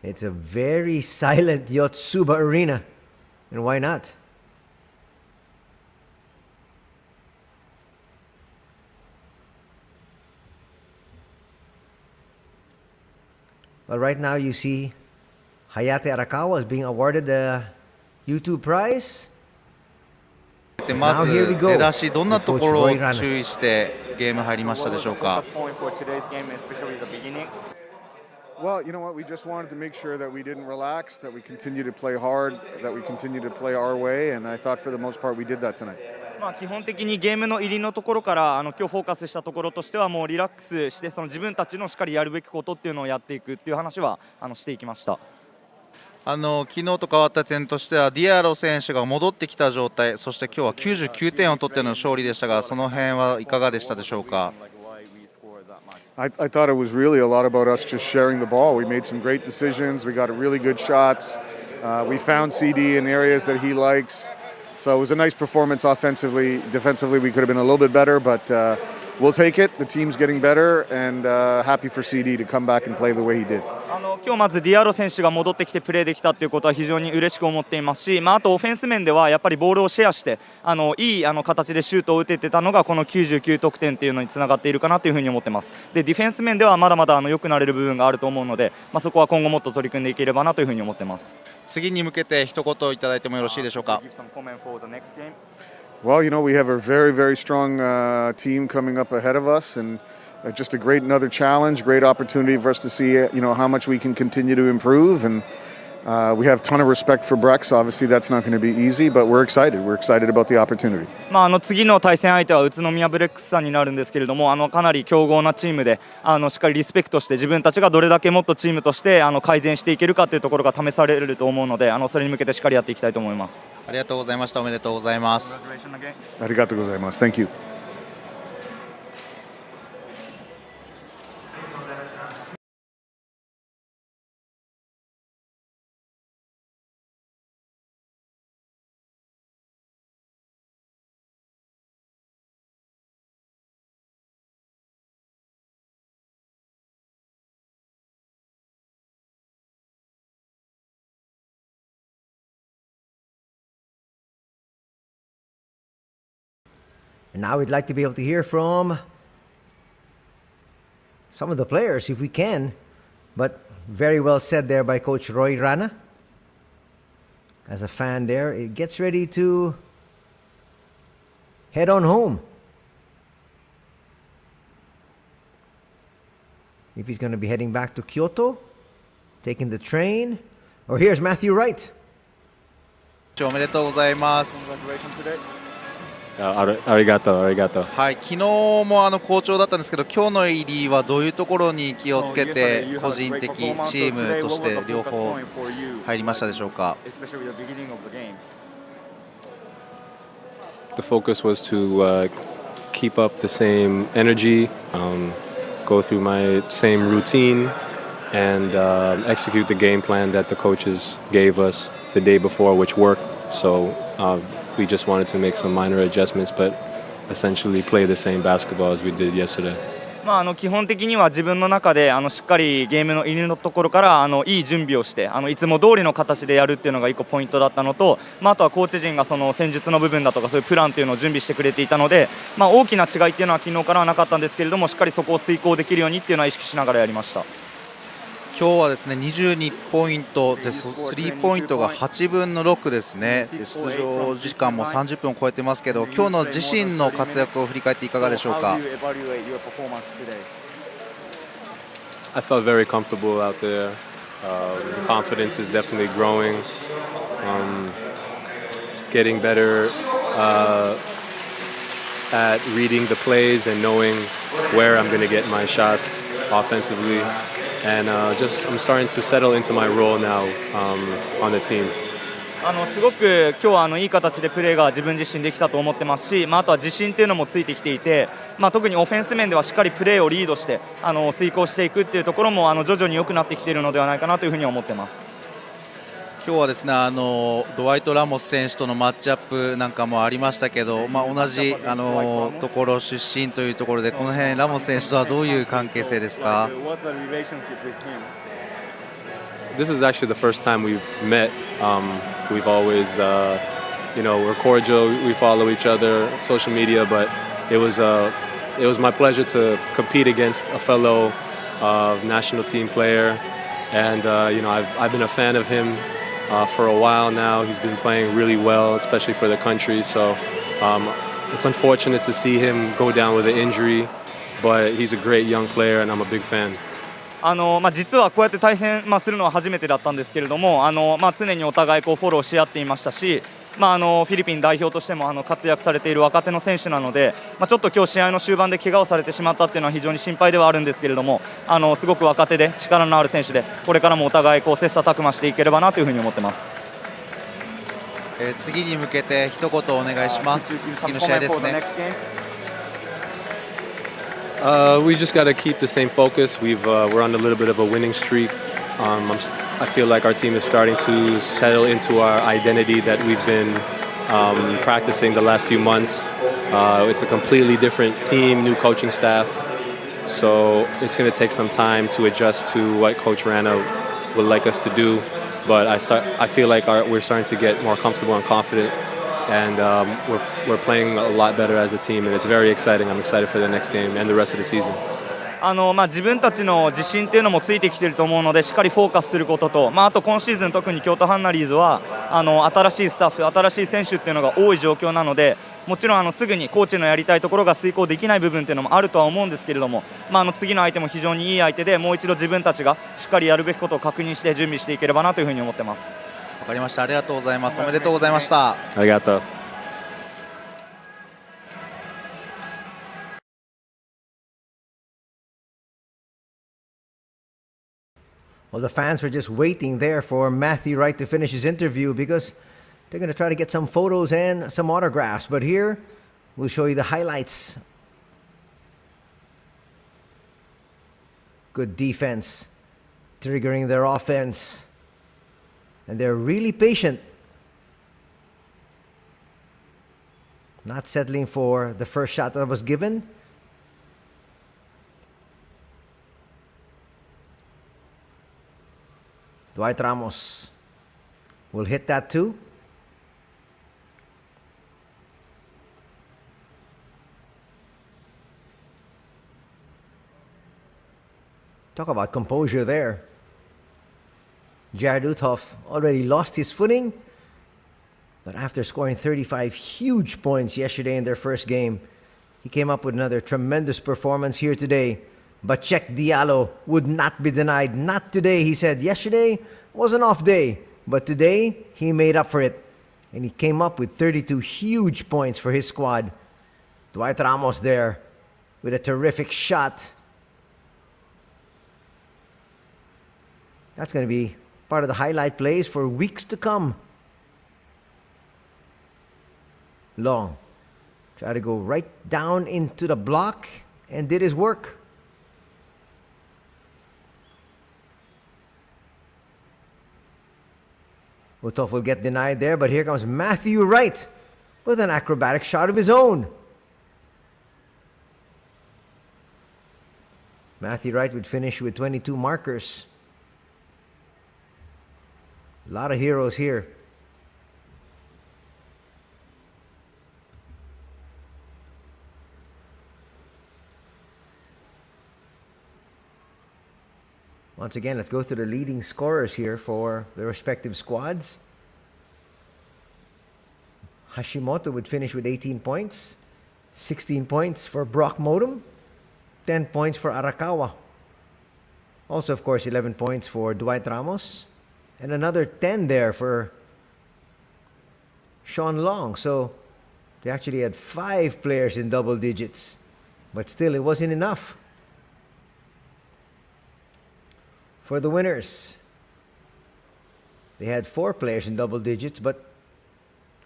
It's a very silent Yotsuba Arena. And why not? Well, right now you see Hayate Arakawa is being awarded a YouTube prize. まず出だしどんなところを注意してゲーム入りましたでしょうか。Well, you know what? We just wanted to make sure that we didn't relax, that we continue to play hard, that we continue to play our way, and I thought for the most part we did that tonight. 基本的にゲームの入りのところから今日フォーカスしたところとしてはもうリラックスしてその自分たちのしっかりやるべきことっていうのをやっていくっていう話はしていきました。昨日と変わった点としてはディアロ選手が戻ってきた状態、そして今日は99点を取っての勝利でしたが、その辺はいかがでしたでしょうか。I thought it was really a lot about us just sharing the ball. We made some great decisions. We got really good shots. We found CD in areas that he likes. So it was a nice performance offensively. Defensively, we could have been a little bit better, but we'll take it. The team's getting better, and happy for CD to come back and play the way he did. 今日まずディアロ選手が戻ってきてプレーできたということは非常に嬉しく思っていますし、あとオフェンス面ではやっぱりボールをシェアしていい形でシュートを打ててたのがこの99得点というのにつながっているかなというふうに思ってます。でディフェンス面ではまだまだ良くなれる部分があると思うので、そこは今後もっと取り組んでいければなというふうに思ってます。次に向けて一言いただいてもよろしいでしょうか。Well, we have a very, very strong team coming up ahead of us, and just a great another challenge, great opportunity for us to see, how much we can continue to improve. And we have a ton of respect for Brex. Obviously, that's not going to be easy, but we're excited. We're excited about the opportunity. 次の対戦相手は宇都宮ブレックスさんになるんですけれども、かなり強豪なチームでしっかりリスペクトして自分たちがどれだけもっとチームとして改善していけるかというところが試されると思うので、それに向けてしっかりやっていきたいと思います。ありがとうございました。おめでとうございます。ありがとうございます。Thank you. And now we'd like to be able to hear from some of the players, if we can. But very well said there by Coach Roy Rana. As a fan there, it gets ready to head on home. If he's going to be heading back to Kyoto, taking the train. Or here's Matthew Wright. おめでとうございます。ありがとう。はい、昨日も好調だったんですけど、今日の入りはどういうところに気をつけて、個人的、チームとして両方入りましたでしょうか。The focus was to keep up the same energy, go through my same routine, and execute the game plan that the coaches gave us the day before, which worked. So we just wanted to make some minor adjustments, but essentially play the same basketball as we did yesterday. 基本的には自分の中でしっかりゲームの入りのところからいい準備をしていつも通りの形でやるっていうのが1個ポイントだったのと、あとはコーチ陣がその戦術の部分だとかそういうプランっていうのを準備してくれていたので、大きな違いっていうのは昨日からはなかったんですけれども、しっかりそこを遂行できるようにっていうのは意識しながらやりました。今日はですね22ポイントでスリーポイントが8分の6ですね。で出場時間も30分を超えてますけど、今日の自身の活躍を振り返っていかがでしょうか。I felt very comfortable out there. Confidence is definitely growing. Getting better at reading the plays and knowing where I'm going to get my shots offensively. And I'm starting to settle into my role now on the team. すごく今日はいい形でプレーが自分自身できたと思ってますし、あとは自信というのもついてきていて、特にオフェンス面ではしっかりプレーをリードして遂行していくっていうところも徐々に良くなってきているのではないかなというふうに思ってます。今日はですねドワイト・ラモス選手とのマッチアップなんかもありましたけど、同じところ出身というところで、この辺ラモス選手とはどういう関係性ですか。This is actually the first time we've met. We've always, we're cordial. We follow each other, social media, but it was my pleasure to compete against a fellow national team player, and I've been a fan of him for a while now. He's been playing really well, especially for the country. So it's unfortunate to see him go down with an injury, but he's a great young player, and I'm a big fan. 実はこうやって対戦するのは初めてだったんですけれども、常にお互いフォローし合っていましたし、フィリピン代表としても活躍されている若手の選手なので、ちょっと今日試合の終盤で怪我をされてしまったっていうのは非常に心配ではあるんですけれども、すごく若手で力のある選手で、これからもお互い切磋琢磨していければなというふうに思ってます。次に向けて一言お願いします。次の試合ですね。We just got to keep the same focus. We're on a little bit of a winning streak. I feel like our team is starting to settle into our identity that we've been practicing the last few months. It's a completely different team, new coaching staff. So it's going to take some time to adjust to what Coach Rana would like us to do. But I feel like we're starting to get more comfortable and confident. And we're playing a lot better as a team, and it's very exciting. I'm excited for the next game and the rest of the season. 自分たちの自信っていうのもついてきていると思うので、しっかりフォーカスすることと、あと今シーズン特に京都ハンナリーズは新しいスタッフ、新しい選手っていうのが多い状況なので、もちろんすぐにコーチのやりたいところが遂行できない部分っていうのもあるとは思うんですけれども、次の相手も非常にいい相手で、もう一度自分たちがしっかりやるべきことを確認して準備していければなというふうに思ってます。わかりました。ありがとうございます。おめでとうございました。ありがとう。Well, the fans were just waiting there for Matthew Wright to finish his interview because they're going to try to get some photos and some autographs. But here, we'll show you the highlights. Good defense, triggering their offense. And they're really patient. Not settling for the first shot that was given. Dwight Ramos will hit that too. Talk about composure there. Jared Uthoff already lost his footing, but after scoring 35 huge points yesterday in their first game, he came up with another tremendous performance here today. But Cheikh Diallo would not be denied. Not today, he said. Yesterday was an off day, but today he made up for it. And he came up with 32 huge points for his squad. Dwight Ramos there with a terrific shot. That's going to be part of the highlight plays for weeks to come. Long tried to go right down into the block and did his work. Uthoff will get denied there, but here comes Matthew Wright with an acrobatic shot of his own. Matthew Wright would finish with 22 markers. A lot of heroes here. Once again, let's go through the leading scorers here for the respective squads. Hashimoto would finish with 18 points. 16 points for Brock Modem. 10 points for Arakawa. Also, of course, 11 points for Dwight Ramos. And another 10 there for Sean Long. So they actually had 5 players in double digits. But still, it wasn't enough. For the winners, they had 4 players in double digits, but,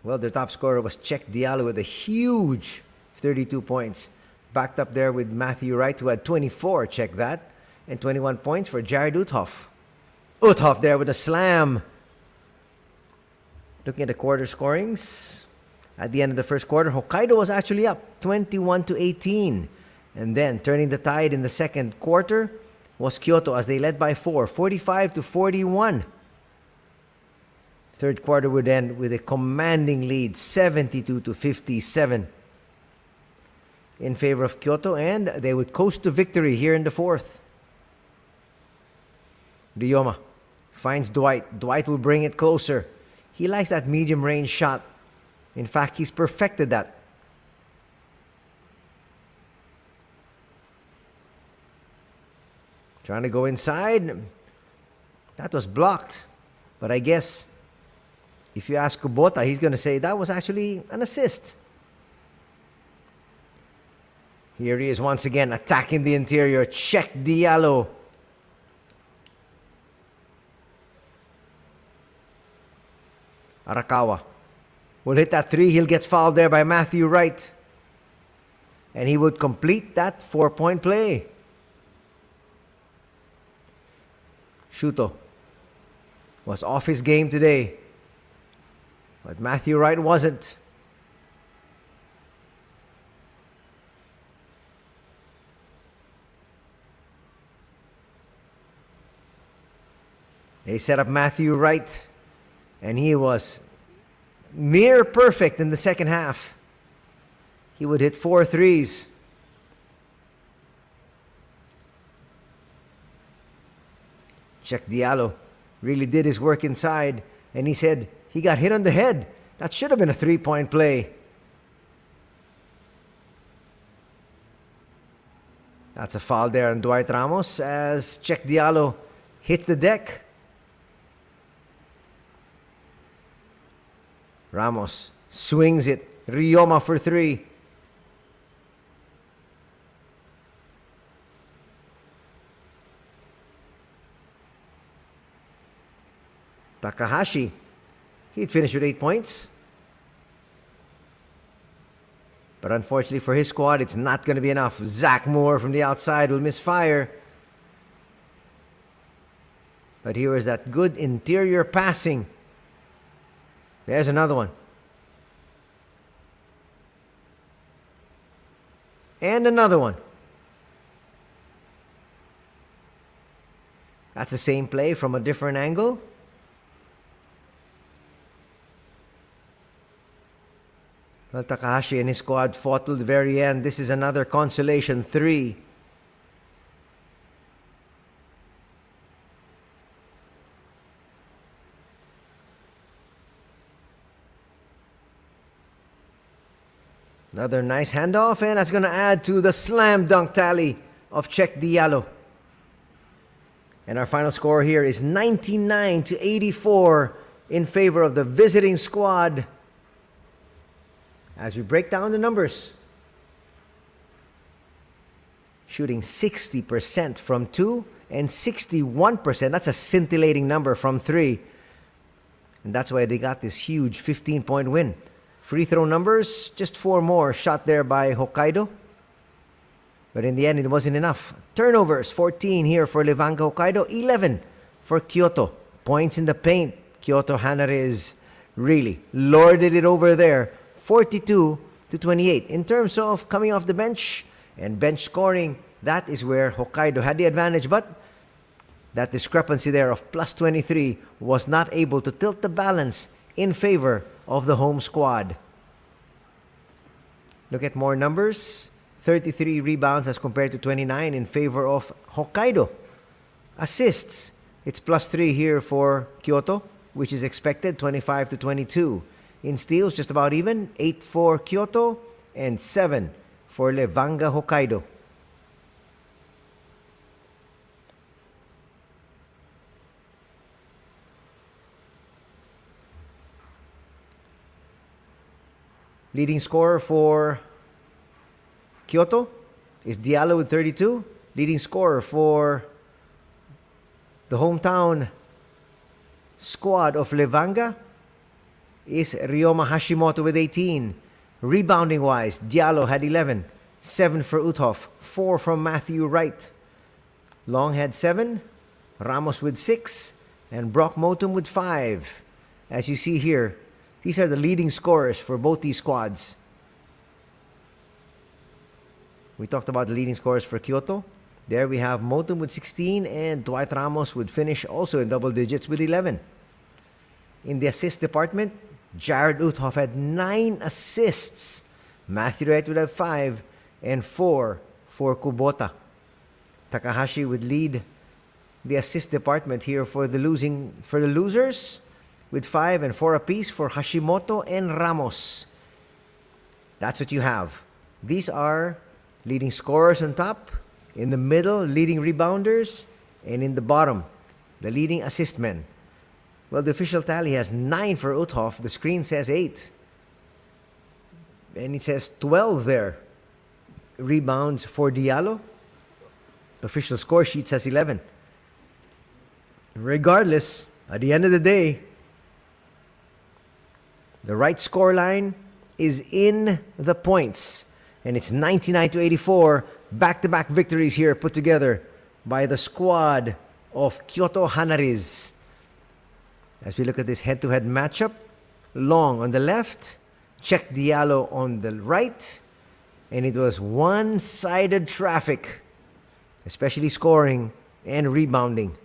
well, their top scorer was Cheikh Diallo with a huge 32 points. Backed up there with Matthew Wright, who had 24, check that, and 21 points for Jared Uthoff. Uthoff there with a slam. Looking at the quarter scorings, at the end of the first quarter, Hokkaido was actually up 21-18. And then turning the tide in the second quarter was Kyoto as they led by 4, 45-41. Third quarter would end with a commanding lead, 72-57 in favor of Kyoto, and they would coast to victory here in the fourth. Ryoma finds Dwight. Dwight will bring it closer. He likes that medium range shot. In fact, he's perfected that. Trying to go inside. That was blocked. But I guess if you ask Kubota, he's going to say that was actually an assist. Here he is once again attacking the interior. Cheikh Diallo. Arakawa will hit that 3. He'll get fouled there by Matthew Wright. and he would complete that 4-point play. Shuto was off his game today, but Matthew Wright wasn't. They set up Matthew Wright, and he was near perfect in the second half. He would hit 4 threes. Check Diallo really did his work inside, and he said he got hit on the head. That should have been a 3-point play. That's a foul there on Dwight Ramos as Check Diallo hit the deck. Ramos swings it. Ryoma for 3. Takahashi, he'd finish with 8 points. But unfortunately for his squad, it's not going to be enough. Zach Moore from the outside will misfire. But here is that good interior passing. There's another one. And another one. That's the same play from a different angle. Well, Takahashi and his squad fought till the very end. This is another consolation 3. Another nice handoff, and that's going to add to the slam dunk tally of Check Diallo. And our final score here is 99-84 in favor of the visiting squad. As we break down the numbers, shooting 60% from 2 and 61%. That's a scintillating number from 3. And that's why they got this huge 15-point win. Free throw numbers, just 4 more shot there by Hokkaido. But in the end, it wasn't enough. Turnovers, 14 here for Levanga Hokkaido, 11 for Kyoto. Points in the paint. Kyoto HANNARYZ really lorded it over there, 42-28. In terms of coming off the bench and bench scoring, that is where Hokkaido had the advantage. But that discrepancy there of plus 23 was not able to tilt the balance in favor of the home squad. Look at more numbers. 33 rebounds as compared to 29 in favor of Hokkaido. Assists, it's plus 3 here for Kyoto, which is expected, 25-22. In steals, just about even, 8 for Kyoto and 7 for Levanga Hokkaido. Leading scorer for Kyoto is Diallo with 32. Leading scorer for the hometown squad of Levanga is Ryoma Hashimoto with 18. Rebounding wise, Diallo had 11. 7 for Uthoff. 4 from Matthew Wright. Long had 7. Ramos with 6. And Brock Motum with 5. As you see here, these are the leading scorers for both these squads. We talked about the leading scorers for Kyoto. There we have Motum with 16 and Dwight Ramos would finish also in double digits with 11. In the assist department, Jared Uthoff had 9 assists. Matthew Wright would have 5 and 4 for Kubota. Takahashi would lead the assist department here for the losers with 5 and 4 apiece for Hashimoto and Ramos. That's what you have. These are leading scorers on top, in the middle, leading rebounders, and in the bottom, the leading assist men. Well, the official tally has 9 for Uthoff. The screen says 8. And it says 12 there. Rebounds for Diallo. Official score sheet says 11. Regardless, at the end of the day, the right score line is in the points. And it's 99-84. Back-to-back victories here put together by the squad of KYOTO HANNARYZ. As we look at this head-to-head matchup, Long on the left, Check Diallo on the right, and it was one-sided traffic, especially scoring and rebounding.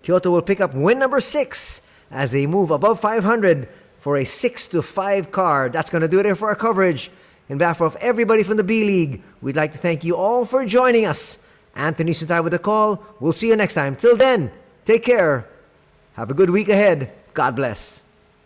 KYOTO will pick up win number 6 as they move above 500 for a 6-5 card. That's going to do it for our coverage. In behalf of everybody from the B-League, we'd like to thank you all for joining us. Anthony Sutai with the call. We'll see you next time. Till then, take care. Have a good week ahead. God bless.